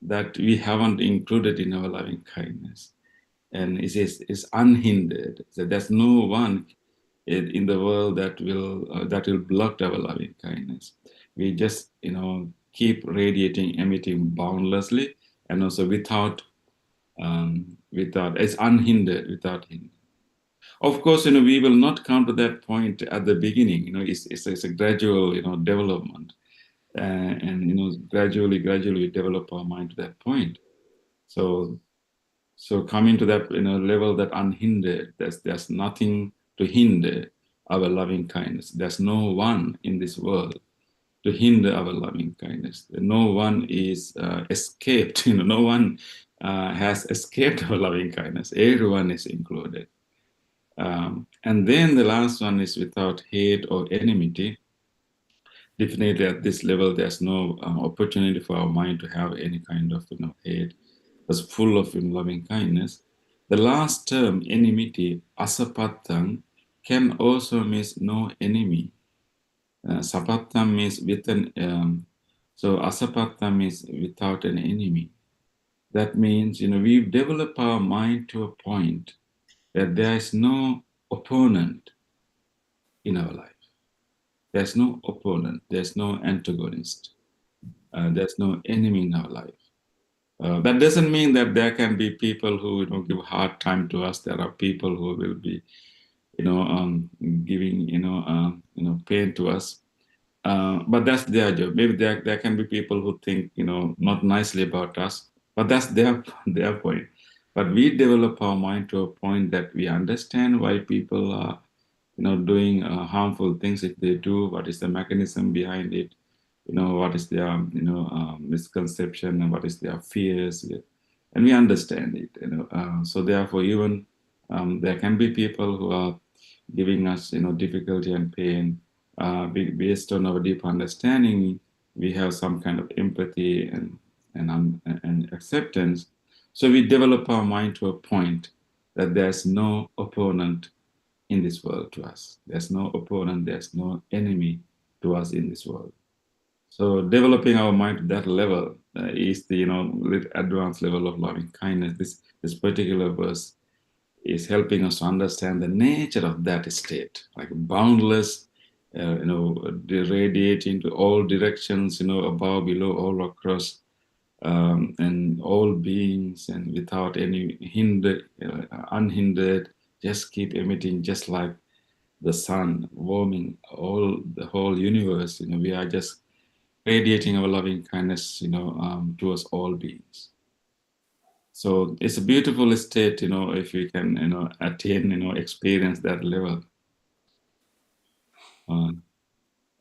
that we haven't included in our loving kindness, and it's unhindered. So there's no one in the world that will block our loving kindness. We just keep radiating, emitting boundlessly, and also without it's unhindered, without hinder. Of course, we will not come to that point at the beginning. It's a gradual, development, and gradually we develop our mind to that point. So coming to that, level that unhindered, there's nothing to hinder our loving kindness. There's no one in this world to hinder our loving kindness. No one is escaped. No one has escaped our loving kindness. Everyone is included. And then the last one is without hate or enmity. Definitely at this level, there's no opportunity for our mind to have any kind of hate. It's full of loving kindness. The last term, enmity, asapattam, can also mean no enemy. Sapattam means with so asapattam is without an enemy. That means, we've developed our mind to a point that there is no opponent in our life. There's no opponent, there's no antagonist, there's no enemy in our life. That doesn't mean that there can be people who give a hard time to us. There are people who will be, giving pain to us. But that's their job. Maybe there can be people who think not nicely about us, but that's their point. But we develop our mind to a point that we understand why people are doing harmful things. If they do, what is the mechanism behind it? What is their misconception, and what is their fears, and we understand it. So therefore, even there can be people who are giving us difficulty and pain. Based on our deep understanding, we have some kind of empathy and acceptance. So we develop our mind to a point that there's no opponent in this world to us. There's no opponent, there's no enemy to us in this world. So developing our mind to that level is the advanced level of loving kindness. This particular verse is helping us to understand the nature of that state, like boundless, radiating to all directions, above, below, all across, and all beings, and without any unhindered, just keep emitting, just like the sun warming the whole universe. We are just radiating our loving kindness, towards all beings. So it's a beautiful state, if we can, attain, experience that level.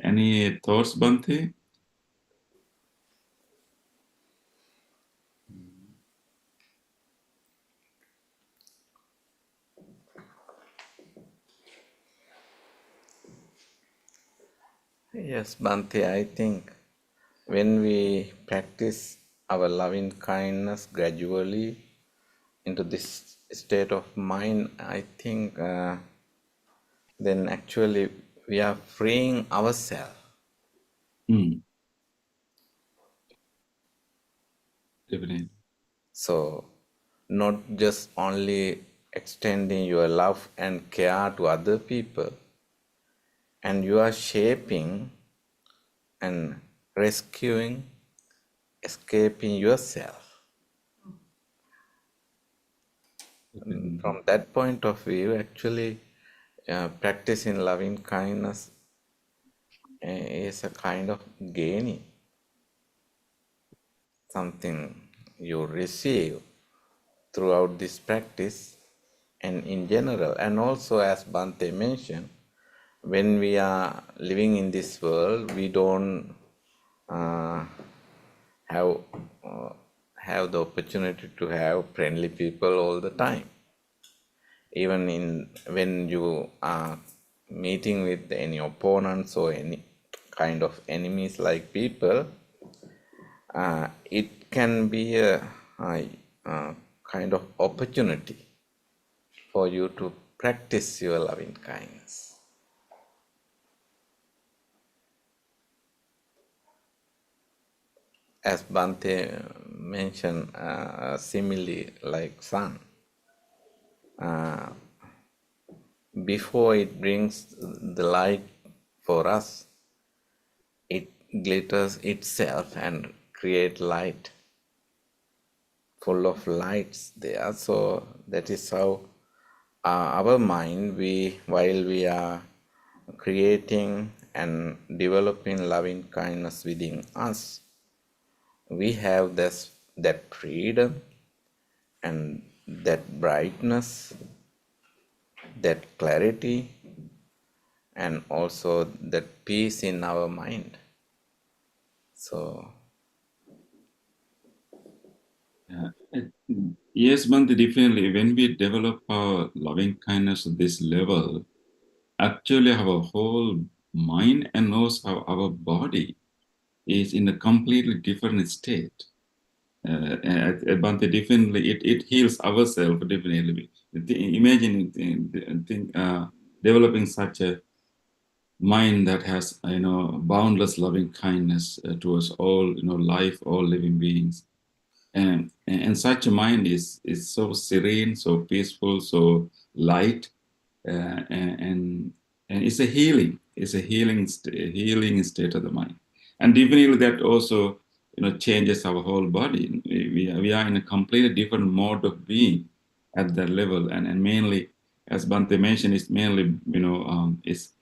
Any thoughts, Bhante? Yes, Bhante, I think when we practice our loving kindness gradually into this state of mind, I think then actually we are freeing ourselves. Definitely. So, not just only extending your love and care to other people, and you are shaping and rescuing, escaping yourself. From that point of view, actually, practicing loving kindness is a kind of gaining something you receive throughout this practice and in general. And also, as Bhante mentioned, when we are living in this world, we don't have the opportunity to have friendly people all the time. Even when you are meeting with any opponents or any kind of enemies like people, it can be a kind of opportunity for you to practice your loving kindness. as Bante mentioned, simile like sun. Before it brings the light for us, it glitters itself and create light, full of lights there. So that is how our mind, while we are creating and developing loving kindness within us, we have that freedom and that brightness, that clarity, and also that peace in our mind. So Yes, Bhante, definitely. When we develop our loving kindness at this level, actually our whole mind and also our body is in a completely different state. Bhante, definitely, it heals ourselves, definitely. Imagine developing such a mind that has, boundless loving kindness towards all, life, all living beings. And such a mind is so serene, so peaceful, so light, and it's a healing. It's a healing state of the mind, and definitely that also changes our whole body. We are in a completely different mode of being at that level, and mainly, as Bante mentioned, it's mainly it's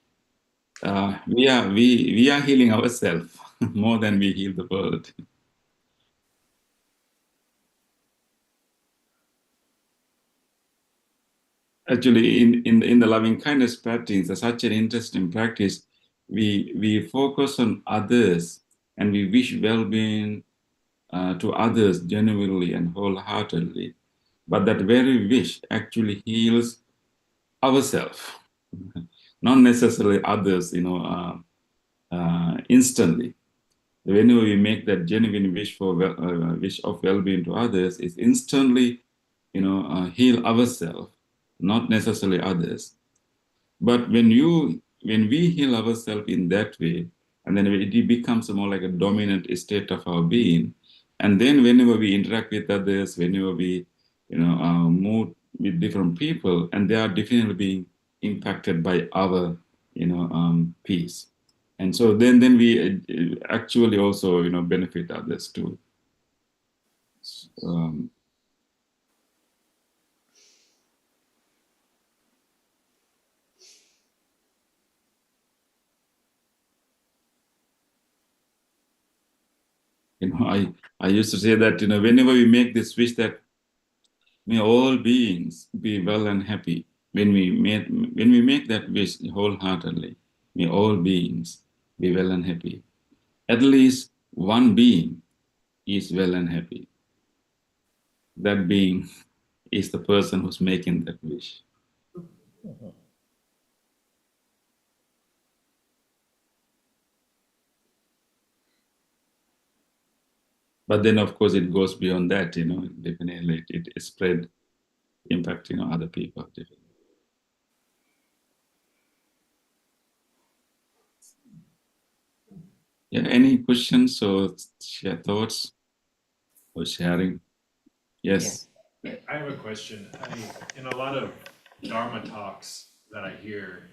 we are healing ourselves more than we heal the world. Actually, in the loving kindness practice, such an interesting practice, we focus on others and we wish well-being to others genuinely and wholeheartedly. But that very wish actually heals ourselves, not necessarily others, instantly. Whenever we make that genuine wish of well-being to others, it instantly, heal ourselves, not necessarily others. But when we heal ourselves in that way, and then it becomes more like a dominant state of our being, and then whenever we interact with others, whenever we, move with different people, and they are definitely being impacted by our, peace, and so then we actually also, benefit others too. Um, I used to say that, whenever we make this wish that may all beings be well and happy. When we make that wish wholeheartedly, may all beings be well and happy. At least one being is well and happy. That being is the person who's making that wish. But then, of course, it goes beyond that. Definitely it spread, impact, other people. Definitely. Yeah. Any questions or share thoughts or sharing? Yes. I have a question. In a lot of Dharma talks that I hear,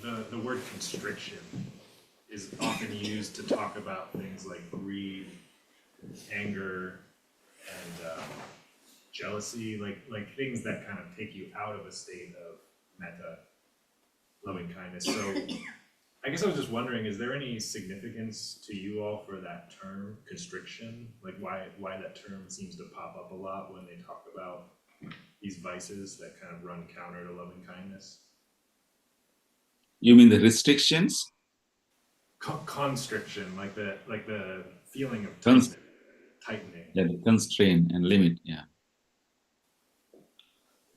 the word constriction is often used to talk about things like greed, anger, and jealousy, like things that kind of take you out of a state of metta, loving kindness. So I guess I was just wondering, is there any significance to you all for that term, constriction? Like why that term seems to pop up a lot when they talk about these vices that kind of run counter to loving kindness? You mean the restrictions? Constriction, like the feeling of Cons- tightening. Yeah, the constraint and limit. Yeah.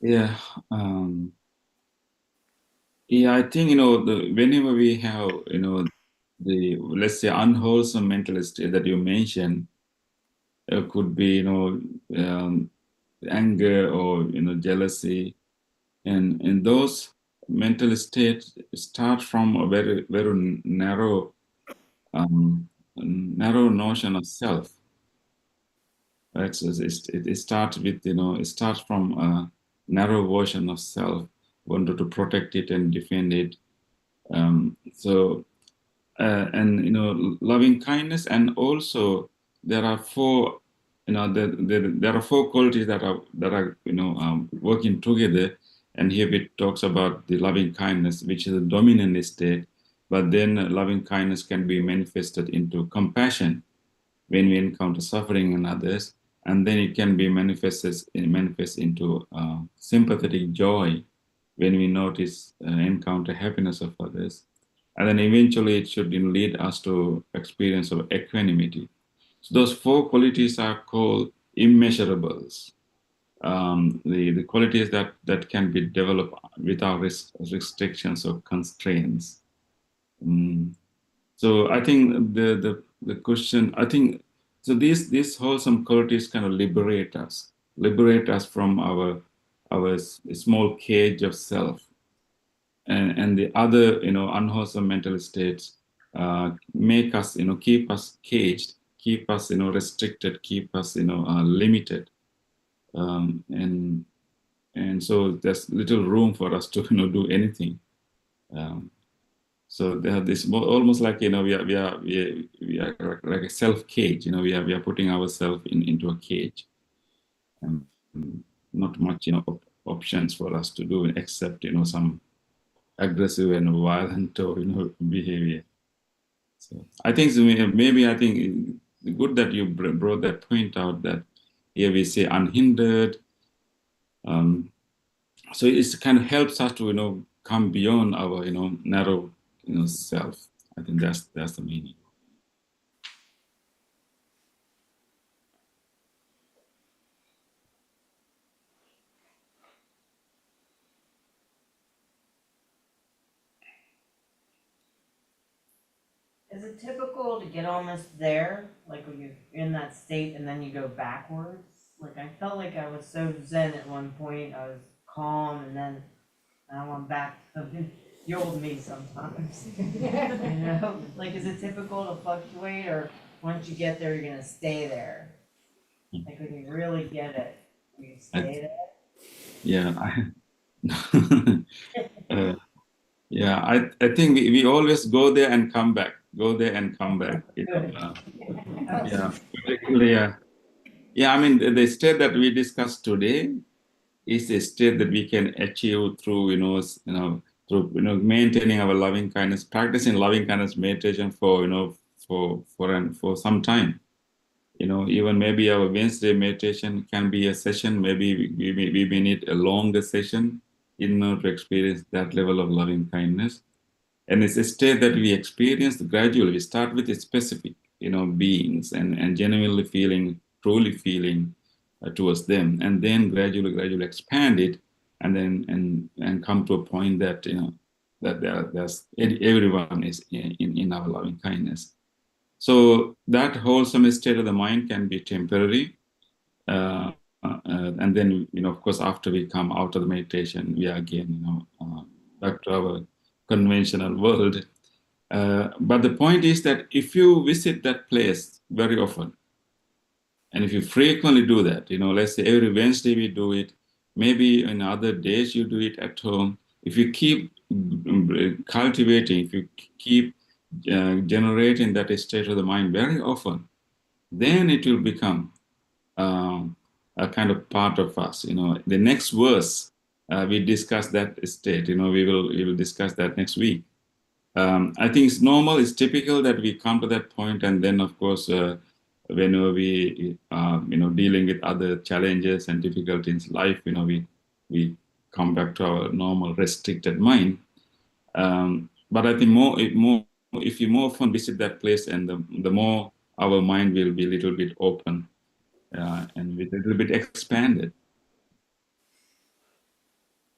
Yeah. Yeah, I think, whenever we have, the, let's say, unwholesome mental state that you mentioned, could be, anger or, jealousy. And those mental states start from a very, very narrow narrow notion of self. Right? So it starts with, it starts from a narrow version of self, wanted to protect it and defend it. And loving kindness, and also there are four, there are four qualities that are working together. And here it talks about the loving kindness, which is a dominant state, but then loving kindness can be manifested into compassion when we encounter suffering in others, and then it can be manifest into sympathetic joy when we notice encounter happiness of others, and then eventually it should lead us to experience of equanimity. So those four qualities are called immeasurables. The qualities that can be developed without restrictions or constraints. So I think the question, I think, so these wholesome qualities kind of liberate us from our small cage of self, and the other unwholesome mental states make us keep us caged, keep us restricted, keep us limited, and so there's little room for us to do anything. So they have this almost like we are like a self cage. We are putting ourselves into a cage, and not much options for us to do except some aggressive and violent or behavior. So I think maybe I think good that you brought that point out, that here we say unhindered. So it kind of helps us to come beyond our narrow self. I think that's the meaning. Is it typical to get almost there, like when you're in that state and then you go backwards? Like I felt like I was so zen at one point, I was calm, and then I went back to the old me sometimes. Like is it typical to fluctuate, or once you get there, you're gonna stay there? Like when you really get it, you stay there? Yeah, yeah. I think we always go there and come back, go there and come back. Good. Yeah, particularly, yeah. I mean, the state that we discussed today is a state that we can achieve through through maintaining our loving kindness, practicing loving kindness meditation for for some time. Even maybe our Wednesday meditation can be a session. Maybe we may need a longer session in order to experience that level of loving kindness. And it's a state that we experience gradually. We start with a specific, beings, and genuinely truly feeling towards them, and then gradually expand it, and then and come to a point that that there's everyone is in our loving kindness. So that wholesome state of the mind can be temporary, and then of course after we come out of the meditation, we are again back to our conventional world. But the point is that if you visit that place very often, and if you frequently do that, let's say every Wednesday we do it, maybe in other days you do it at home. If you keep cultivating, if you keep generating that state of the mind very often, then it will become a kind of part of us. The next verse, we discuss that state. We will discuss that next week. I think it's normal, it's typical that we come to that point, and then of course, whenever we dealing with other challenges and difficulties in life, we come back to our normal restricted mind. But I think if you more often visit that place, and the more our mind will be a little bit open, and with a little bit expanded.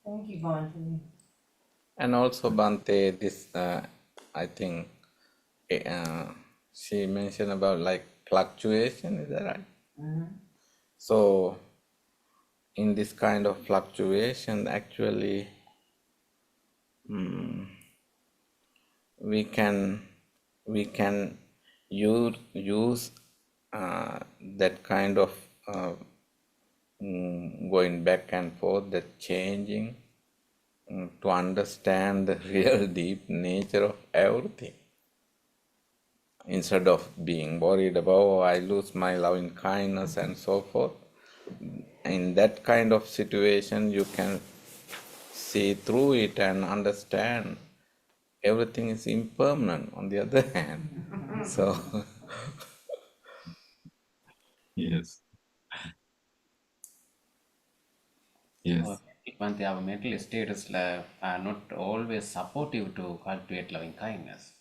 Thank you, Bhante. And also, Bante, this I think she mentioned about like fluctuation. Is that right? So, in this kind of fluctuation, actually, we can you use that kind of going back and forth, that changing, to understand the real deep nature of everything. Instead of being worried about, oh, I lose my loving kindness and so forth. In that kind of situation, you can see through it and understand everything is impermanent on the other hand. So, Yes. Yes. Bhante, our mental states are not always supportive to cultivate loving kindness.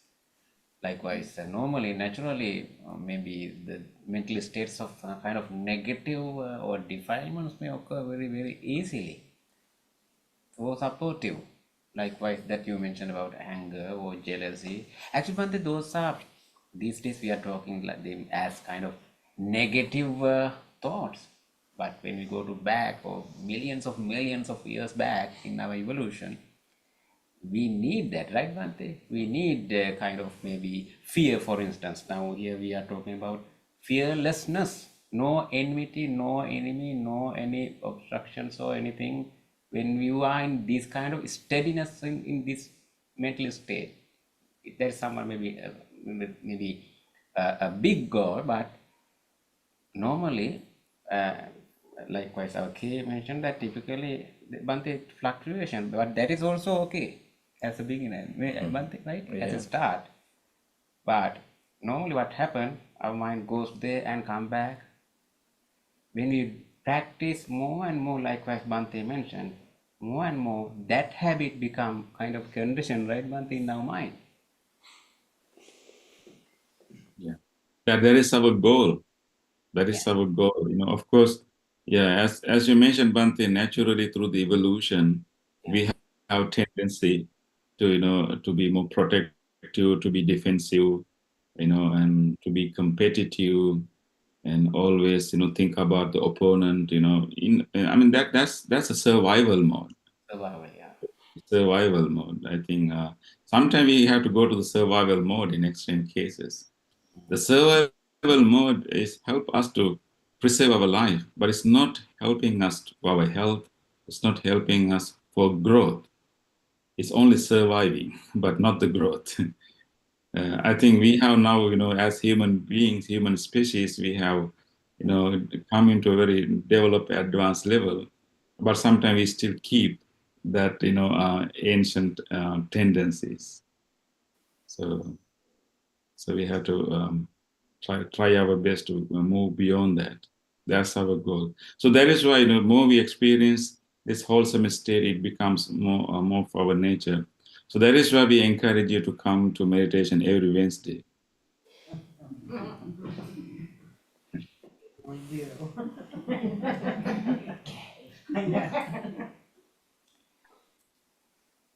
Likewise, normally, naturally, maybe the mental states of kind of negative or defilements may occur very, very easily. So supportive. Likewise, that you mentioned about anger or jealousy. Actually, Bhante, those are, these days we are talking like them as kind of negative thoughts. But when we go to back or millions of years back in our evolution, we need that, right, Bhante? We need kind of maybe fear, for instance. Now here we are talking about fearlessness, no enmity, no enemy, no any obstructions or anything. When you are in this kind of steadiness in this mental state, there's someone maybe maybe a big God, but normally, likewise, our K mentioned that typically Bhante fluctuation, but that is also okay as a beginner, Bhante, right? As a start. But normally, what happens, our mind goes there and come back. When we practice more and more, likewise, Bhante mentioned, more and more, that habit become kind of condition, right, Bhante, in our mind. Yeah. That is our goal. That is our goal. Of course, yeah, as you mentioned, Bhante, naturally through the evolution, we have tendency to, to be more protective, to be defensive, and to be competitive, and always, think about the opponent, I mean, that's a survival mode. Survival, yeah. Survival mode. I think sometimes we have to go to the survival mode in extreme cases. The survival mode is help us to preserve our life, but it's not helping us for our health. It's not helping us for growth. It's only surviving, but not the growth. I think we have now, as human beings, human species, we have, come into a very developed, advanced level, but sometimes we still keep that, ancient tendencies. So we have to try our best to move beyond that. That's our goal. So that is why, more we experience this wholesome state, it becomes more of our nature. So that is why we encourage you to come to meditation every Wednesday. We do. I know.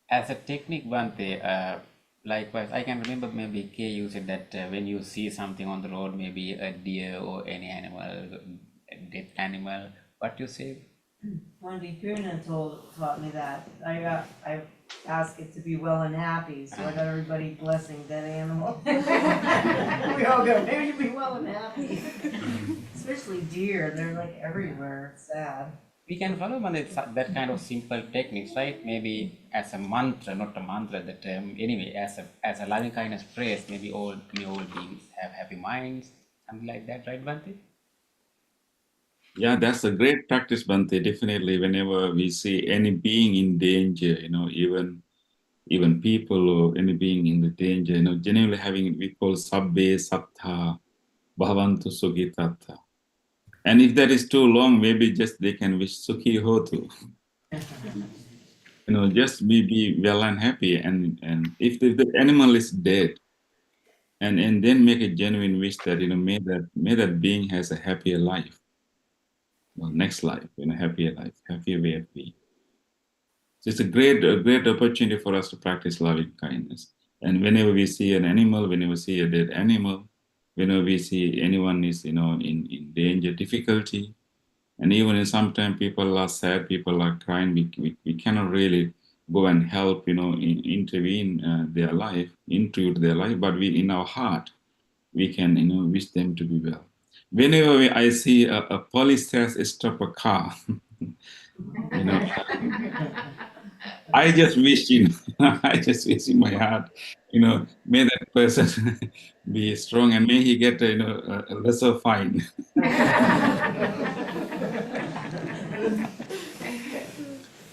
As a technique, Bhante, likewise, I can remember maybe K, you said that when you see something on the road, maybe a deer or any animal, a dead animal, what you say? Wendy Puna taught me that. I ask it to be well and happy, so I got everybody blessing that animal. We all go, maybe you be well and happy. Especially deer, they're like everywhere, it's sad. We can follow Bhante, that kind of simple techniques, right? Maybe as a mantra, not a mantra, that anyway, as a loving kindness phrase, maybe all beings have happy minds, something like that, right, Bhante? Yeah, that's a great practice, Bhante. Definitely, whenever we see any being in danger, even people or any being in the danger, genuinely having, we call sabbe sattha bhavantu sukhitattha. And if that is too long, maybe just they can wish sukhi hotu. Just be well and happy. And if the animal is dead, and then make a genuine wish that, may that being has a happier life. Well, next life, happier life, happier way of being. So it's a great opportunity for us to practice loving kindness. And whenever we see an animal, whenever we see a dead animal, whenever we see anyone is, in danger, difficulty, and even sometimes people are sad, people are crying, we cannot really go and help, intervene their life, intrude their life, but we, in our heart, we can, wish them to be well. Whenever I see a police stop a car, I just wish, I just wish in my heart, may that person be strong and may he get, a lesser fine.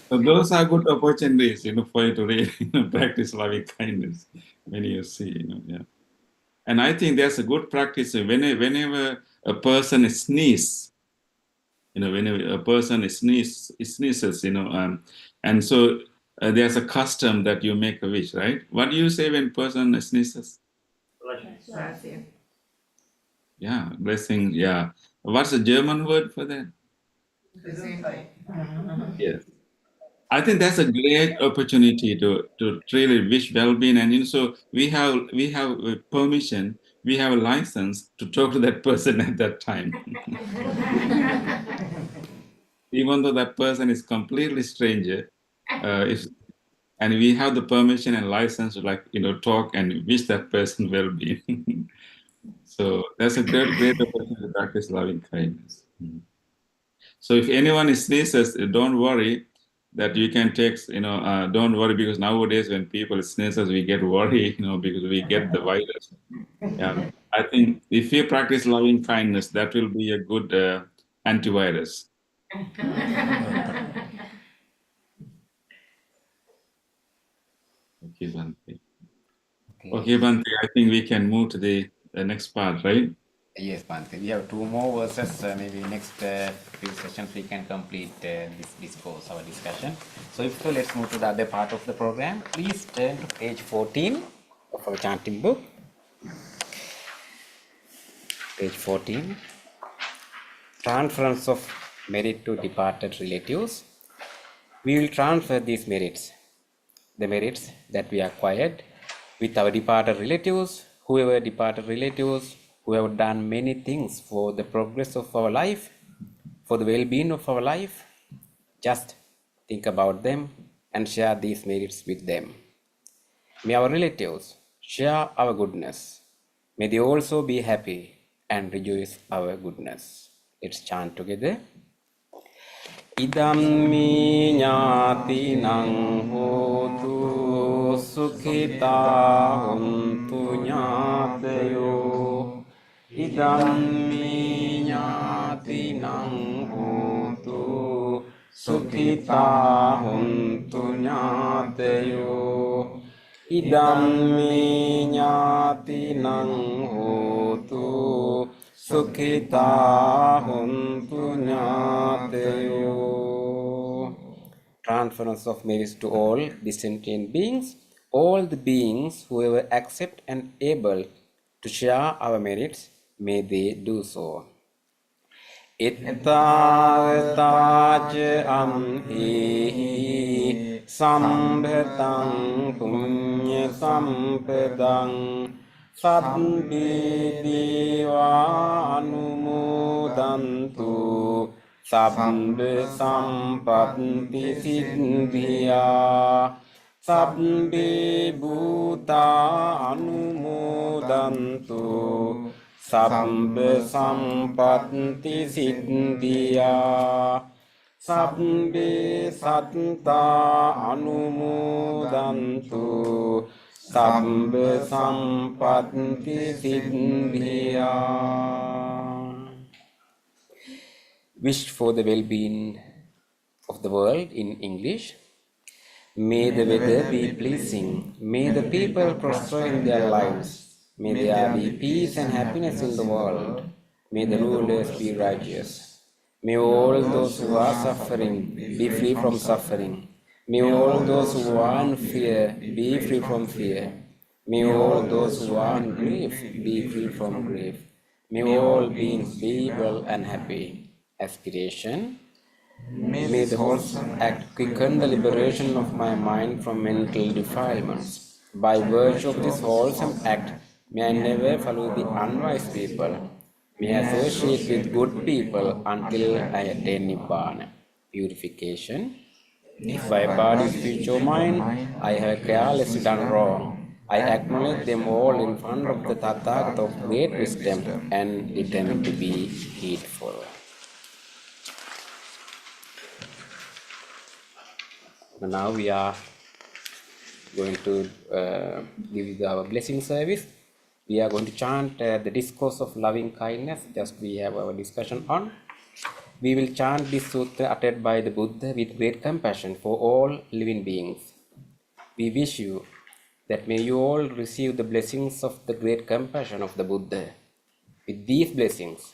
So those are good opportunities, for you to really, practice loving kindness when you see, yeah. And I think that's a good practice whenever a person sneezes, whenever a person sneezes, and so there's a custom that you make a wish, right? What do you say when person sneezes? Yeah, blessing. Yeah. What's the German word for that? Yes. I think that's a great opportunity to really wish well-being, and so we have permission, we have a license to talk to that person at that time, even though that person is completely stranger. And we have the permission and license to talk and wish that person well-being. So that's a great opportunity to practice loving kindness. So if anyone sneezes, don't worry that you can text, don't worry, because nowadays when people sneezes, we get worried, because we get the virus. Yeah, I think if you practice loving kindness, that will be a good antivirus. Okay, Bhante. Okay, Bhante, I think we can move to the next part, right? Yes, Bhante. We have 2 more verses. Maybe next few sessions we can complete this discourse, our discussion. So if so, let's move to the other part of the program. Please turn to page 14 of our chanting book. Page 14. Transference of merit to departed relatives. We will transfer these merits, the merits that we acquired with our departed relatives, whoever departed relatives, who have done many things for the progress of our life, for the well-being of our life. Just think about them and share these merits with them. May our relatives share our goodness. May they also be happy and rejoice our goodness. Let's chant together. Idam mi ñātinang hotu sukhita hontu ñātayo. Idam mi ñātinang hotu sukhita hontu ñātayo. Idam mi ñātinang hotu sukhita hontu ñātayo. Transference of merits to all the sentient beings. All the beings who ever accept and able to share our merits, may they do so. Ittavataca amhi sambhatam punya sampadang Sabbi deva anumodantu Sabbi sampatti siddhya Sabbi bhuta anumodantu Sabbi sampatti siddhya Sabbi satta anumodantu Sabba sampatti siddhya. Wish for the well-being of the world in English. May the weather be pleasing. May the people prosper in their lives. May there be peace and happiness in the world. May the rulers be righteous. May all those who are suffering be free from suffering. May all those who are in fear be free from fear. May all those who are in grief be free from grief. May all beings be well and happy. Aspiration. May the wholesome act quicken the liberation of my mind from mental defilements. By virtue of this wholesome act, may I never follow the unwise people. May I associate with good people until I attain Nibbana. Purification. If by body, speech or mind I have carelessly done wrong, I acknowledge them all in front of the Tathagata of great wisdom and determine to be heedful. Now we are going to give our blessing service. We are going to chant the discourse of loving kindness. Just we have our discussion on. We will chant this sutra uttered by the Buddha with great compassion for all living beings. We wish you that may you all receive the blessings of the great compassion of the Buddha. With these blessings,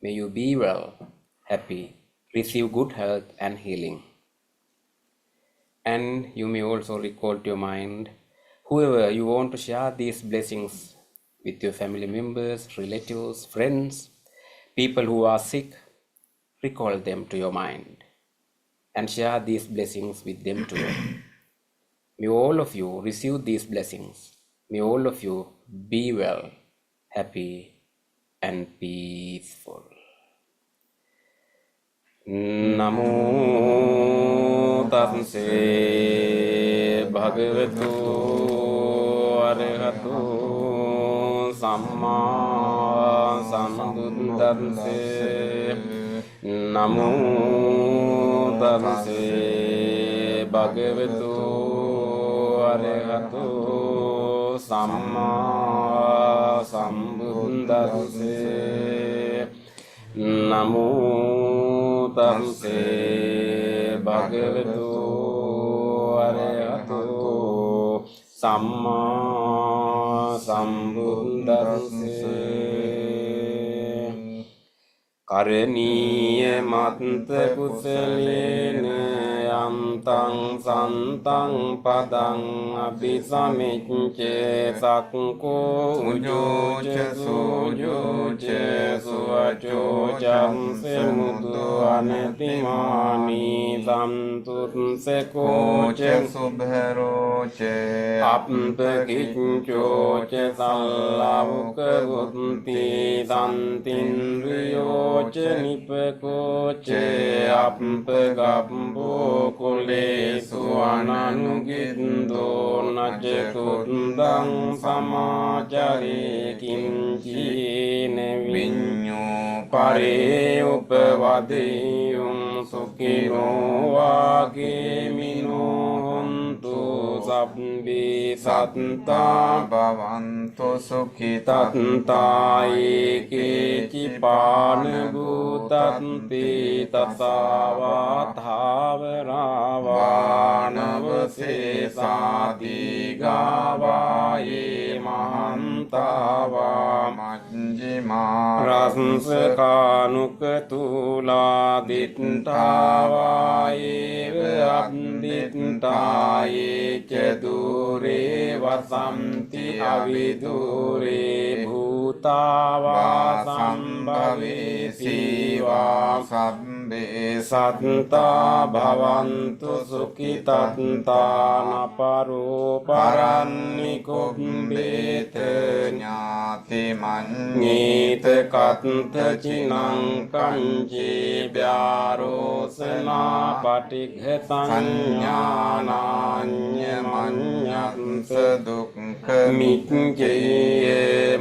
may you be well, happy, receive good health and healing. And you may also recall to your mind whoever you want to share these blessings with, your family members, relatives, friends, people who are sick. Recall them to your mind and share these blessings with them too. May all of you receive these blessings. May all of you be well, happy, and peaceful. Namo Tasse Bhagavato Arahato Samma Sambuddhassa. Namo Tasse Bhagavato Arahato Samma Sambuddhassa. Namo Tasse Bhagavato Arahato Samma Sambuddhassa. Karaniya matta kusalena yantang santang padang abhisamicce sakko ujoce sujoce suvacoce semudu anetimani santutse koce subheroce appakincoce sallavuka gunti santindriyo Nipakoce appagambo kulesu ananugindo najekundang samacare kincine vinyo pare upavadeyum sukino vagemino hontu sabbi satta bhavantu sukhitatta eke cipana Bhutanti tasavathavaravānavasesāti gāvāye mahantava majjimā rasakanukatula dittavāye abdittāye cadure vasanti avidure bhūtāvā sambhave Siva sabbe satta bhavantu sukhitatta naparo parannikumbete nyati manyita katta cinang kanci vyarosana patighatan sanyānānya manyatsa dukkha micce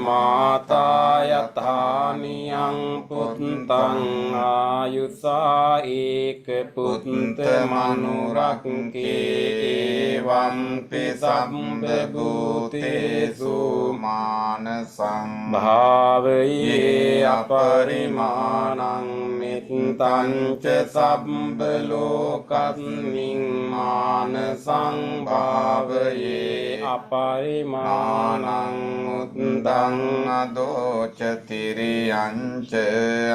mātā yathāniyang puttang ayusa eka putta manurakke vampi sambha bhutesu manasang bhavaye aparimanang mittan ca sambha lokasming manasang bhavaye aparimanang uttang adoca tiriyanca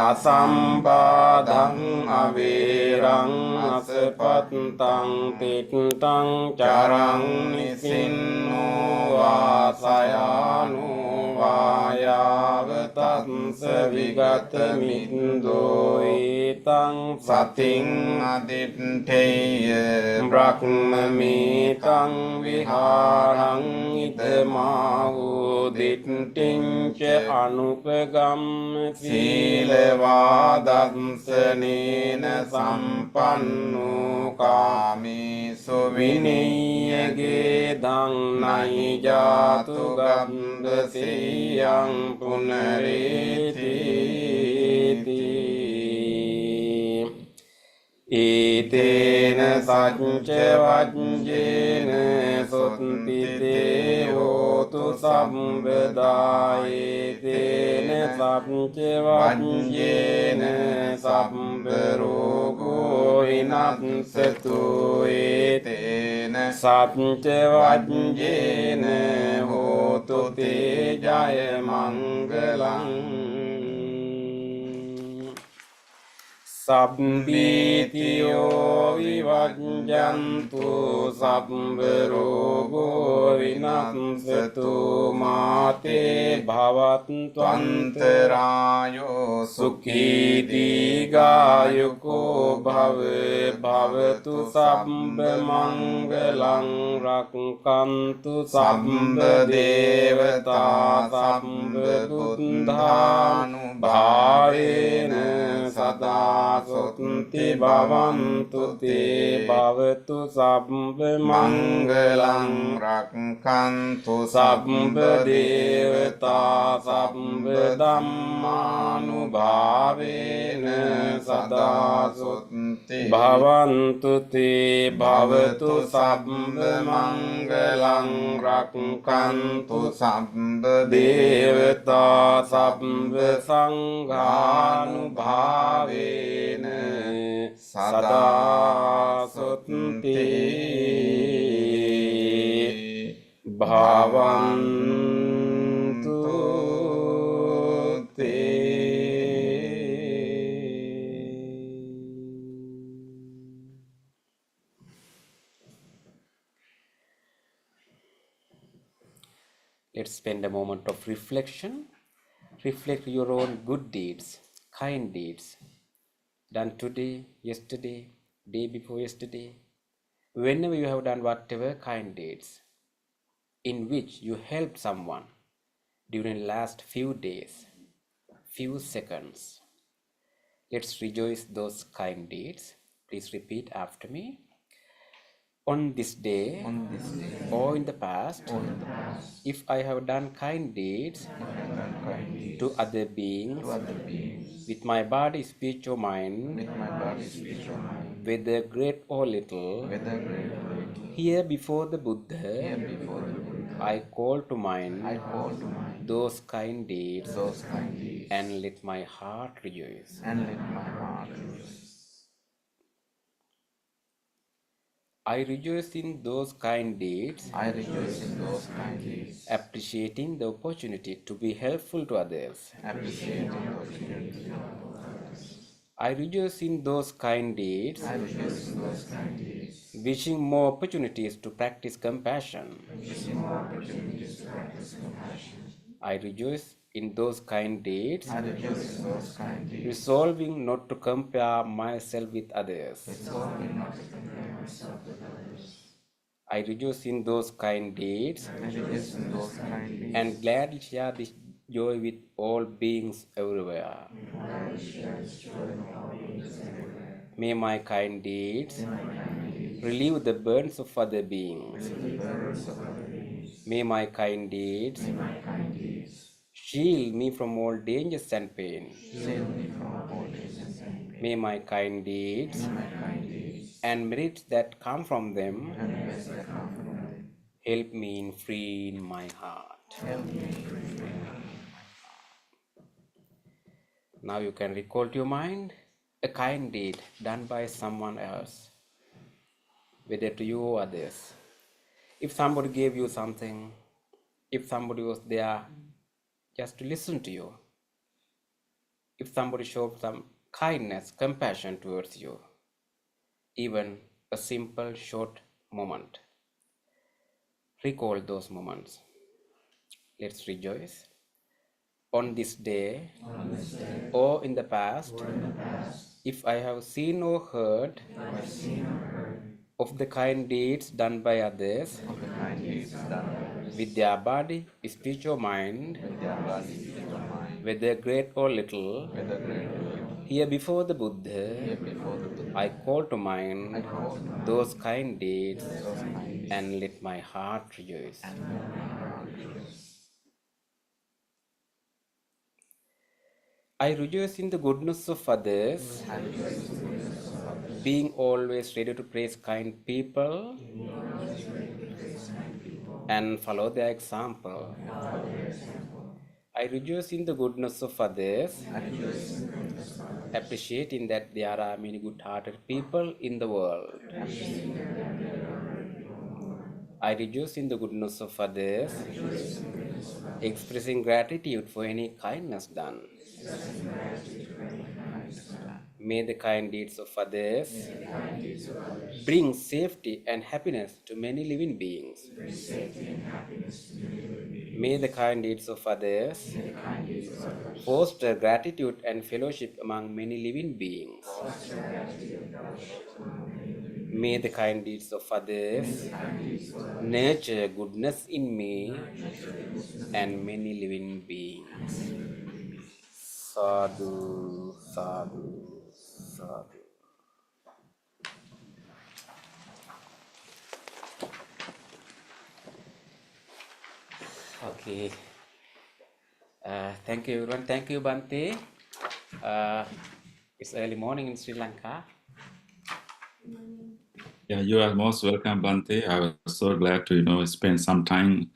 asambādhaṃ aviraṃ asapattaṃ tittaṃ caraṃ nisinno vāsayāno vāyāvatāṃ savigata middoi ඒතං සතින් අදිට්ඨේය බ්‍රහ්මමේතං විහාරං ඉදමාහෝ දිට්ඨිංච අනුපගම්මති සීලවාදස්සනේන සම්පන්නෝ කාමේසු විනීයගේ ධම්නයි ජාතු ගම්බසීයං පුනරේති ඒතේන සච්ච වජ්ජේන සොත්තිතේ හෝතු සම්බදායේතේන සච්ච වජ්ජේන සම්බරෝගෝ විනස්සතු ඒතේන සච්ච වජ්ජේන හෝතු තේ ජය මංගලං සබ්බීතියෝ විවජ්ජන්තු සබ්බ රෝගෝ විනස්සතු මාතේ භවත්වන්තරායෝ සුඛී දීඝායුකෝ භව භවතු සබ්බ මංගලං රක්ඛන්තු සබ්බ දේවතා සබ්බ බුද්ධානුභාවේන සදා සොත්ති භවන්තු තේ භවතු සබ්බ මංගලං රක්ඛන්තු සබ්බ දේවතා සබ්බ ධම්මානුභාවේන සදා සොත්ති භවන්තු තේ භවතු සබ්බ මංගලං රක්ඛන්තු සබ්බ දේවතා සබ්බ සංඝානුභාවේන සදා සොත්ති භවන්තු Let's spend a moment of reflection. Reflect your own good deeds, kind deeds, done today, yesterday, day before yesterday, whenever you have done whatever kind deeds in which you helped someone during last few days, few seconds. Let's rejoice those kind deeds. Please repeat after me. On this day, or in the past, if I have done kind deeds to other beings, with my body, speech, or mind, whether great or little, here before the Buddha, I call to mind those kind deeds, and let my heart rejoice. I rejoice in those kind deeds, appreciating the opportunity to be helpful to others. I rejoice in those kind deeds, wishing more opportunities to practice compassion. I rejoice in those kind deeds, resolving not to compare myself with others. I rejoice in those kind deeds and gladly share this joy with all beings everywhere. May my kind deeds relieve the burdens of other beings. May my kind deeds shield me from all dangers and pain. May my kind deeds and merits that come from them help me in freeing my heart. Now you can recall to your mind a kind deed done by someone else, whether to you or others. If somebody gave you something, if somebody was there just to listen to you, if somebody showed some kindness, compassion towards you, even a simple short moment. Recall those moments. Let's rejoice. on this day or in the past, if I have seen or heard of the kind deeds done by others of the kind deeds done with their body, speech, or mind, with their body, speech, or mind, whether great or little, whether great or little, here before the Buddha, here before the Buddha, I call to mind call to mind those kind deeds those kind deeds and let my heart rejoice. and let my heart rejoice. I rejoice in the goodness of others, being always ready to praise kind people and follow their example. I rejoice in the goodness of others, appreciating that there are many good-hearted people in the world. I rejoice in the goodness of others, expressing gratitude for any kindness done. May the kind deeds of others bring safety and happiness to many living beings. May the kind deeds of others foster gratitude and fellowship among many living beings. May the kind deeds of others nurture goodness in me and many living beings. Sadhu, sadhu, sadhu. Okay. Thank you, everyone. Thank you, Bante. It's early morning in Sri Lanka. Yeah, you are most welcome, Bante. I was so glad to spend some time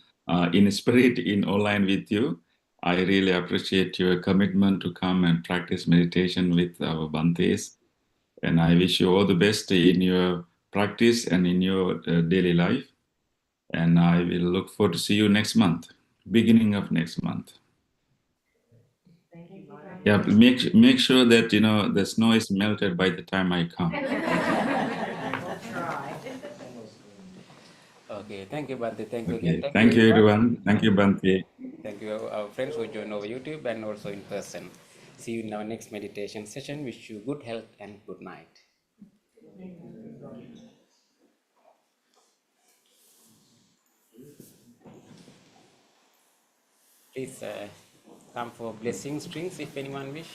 in spirit in online with you. I really appreciate your commitment to come and practice meditation with our Bantes, and I wish you all the best in your practice and in your daily life. And I will look forward to see you next month, beginning of next month. Thank you, Bante. Yeah, make sure that the snow is melted by the time I come. We'll try. Okay, thank you, Bante. Thank you again. Okay, thank you, everyone. Thank you, Bante. Thank you, our friends who join over YouTube and also in person. See you in our next meditation session. Wish you good health and good night. Please come for blessing strings if anyone wish.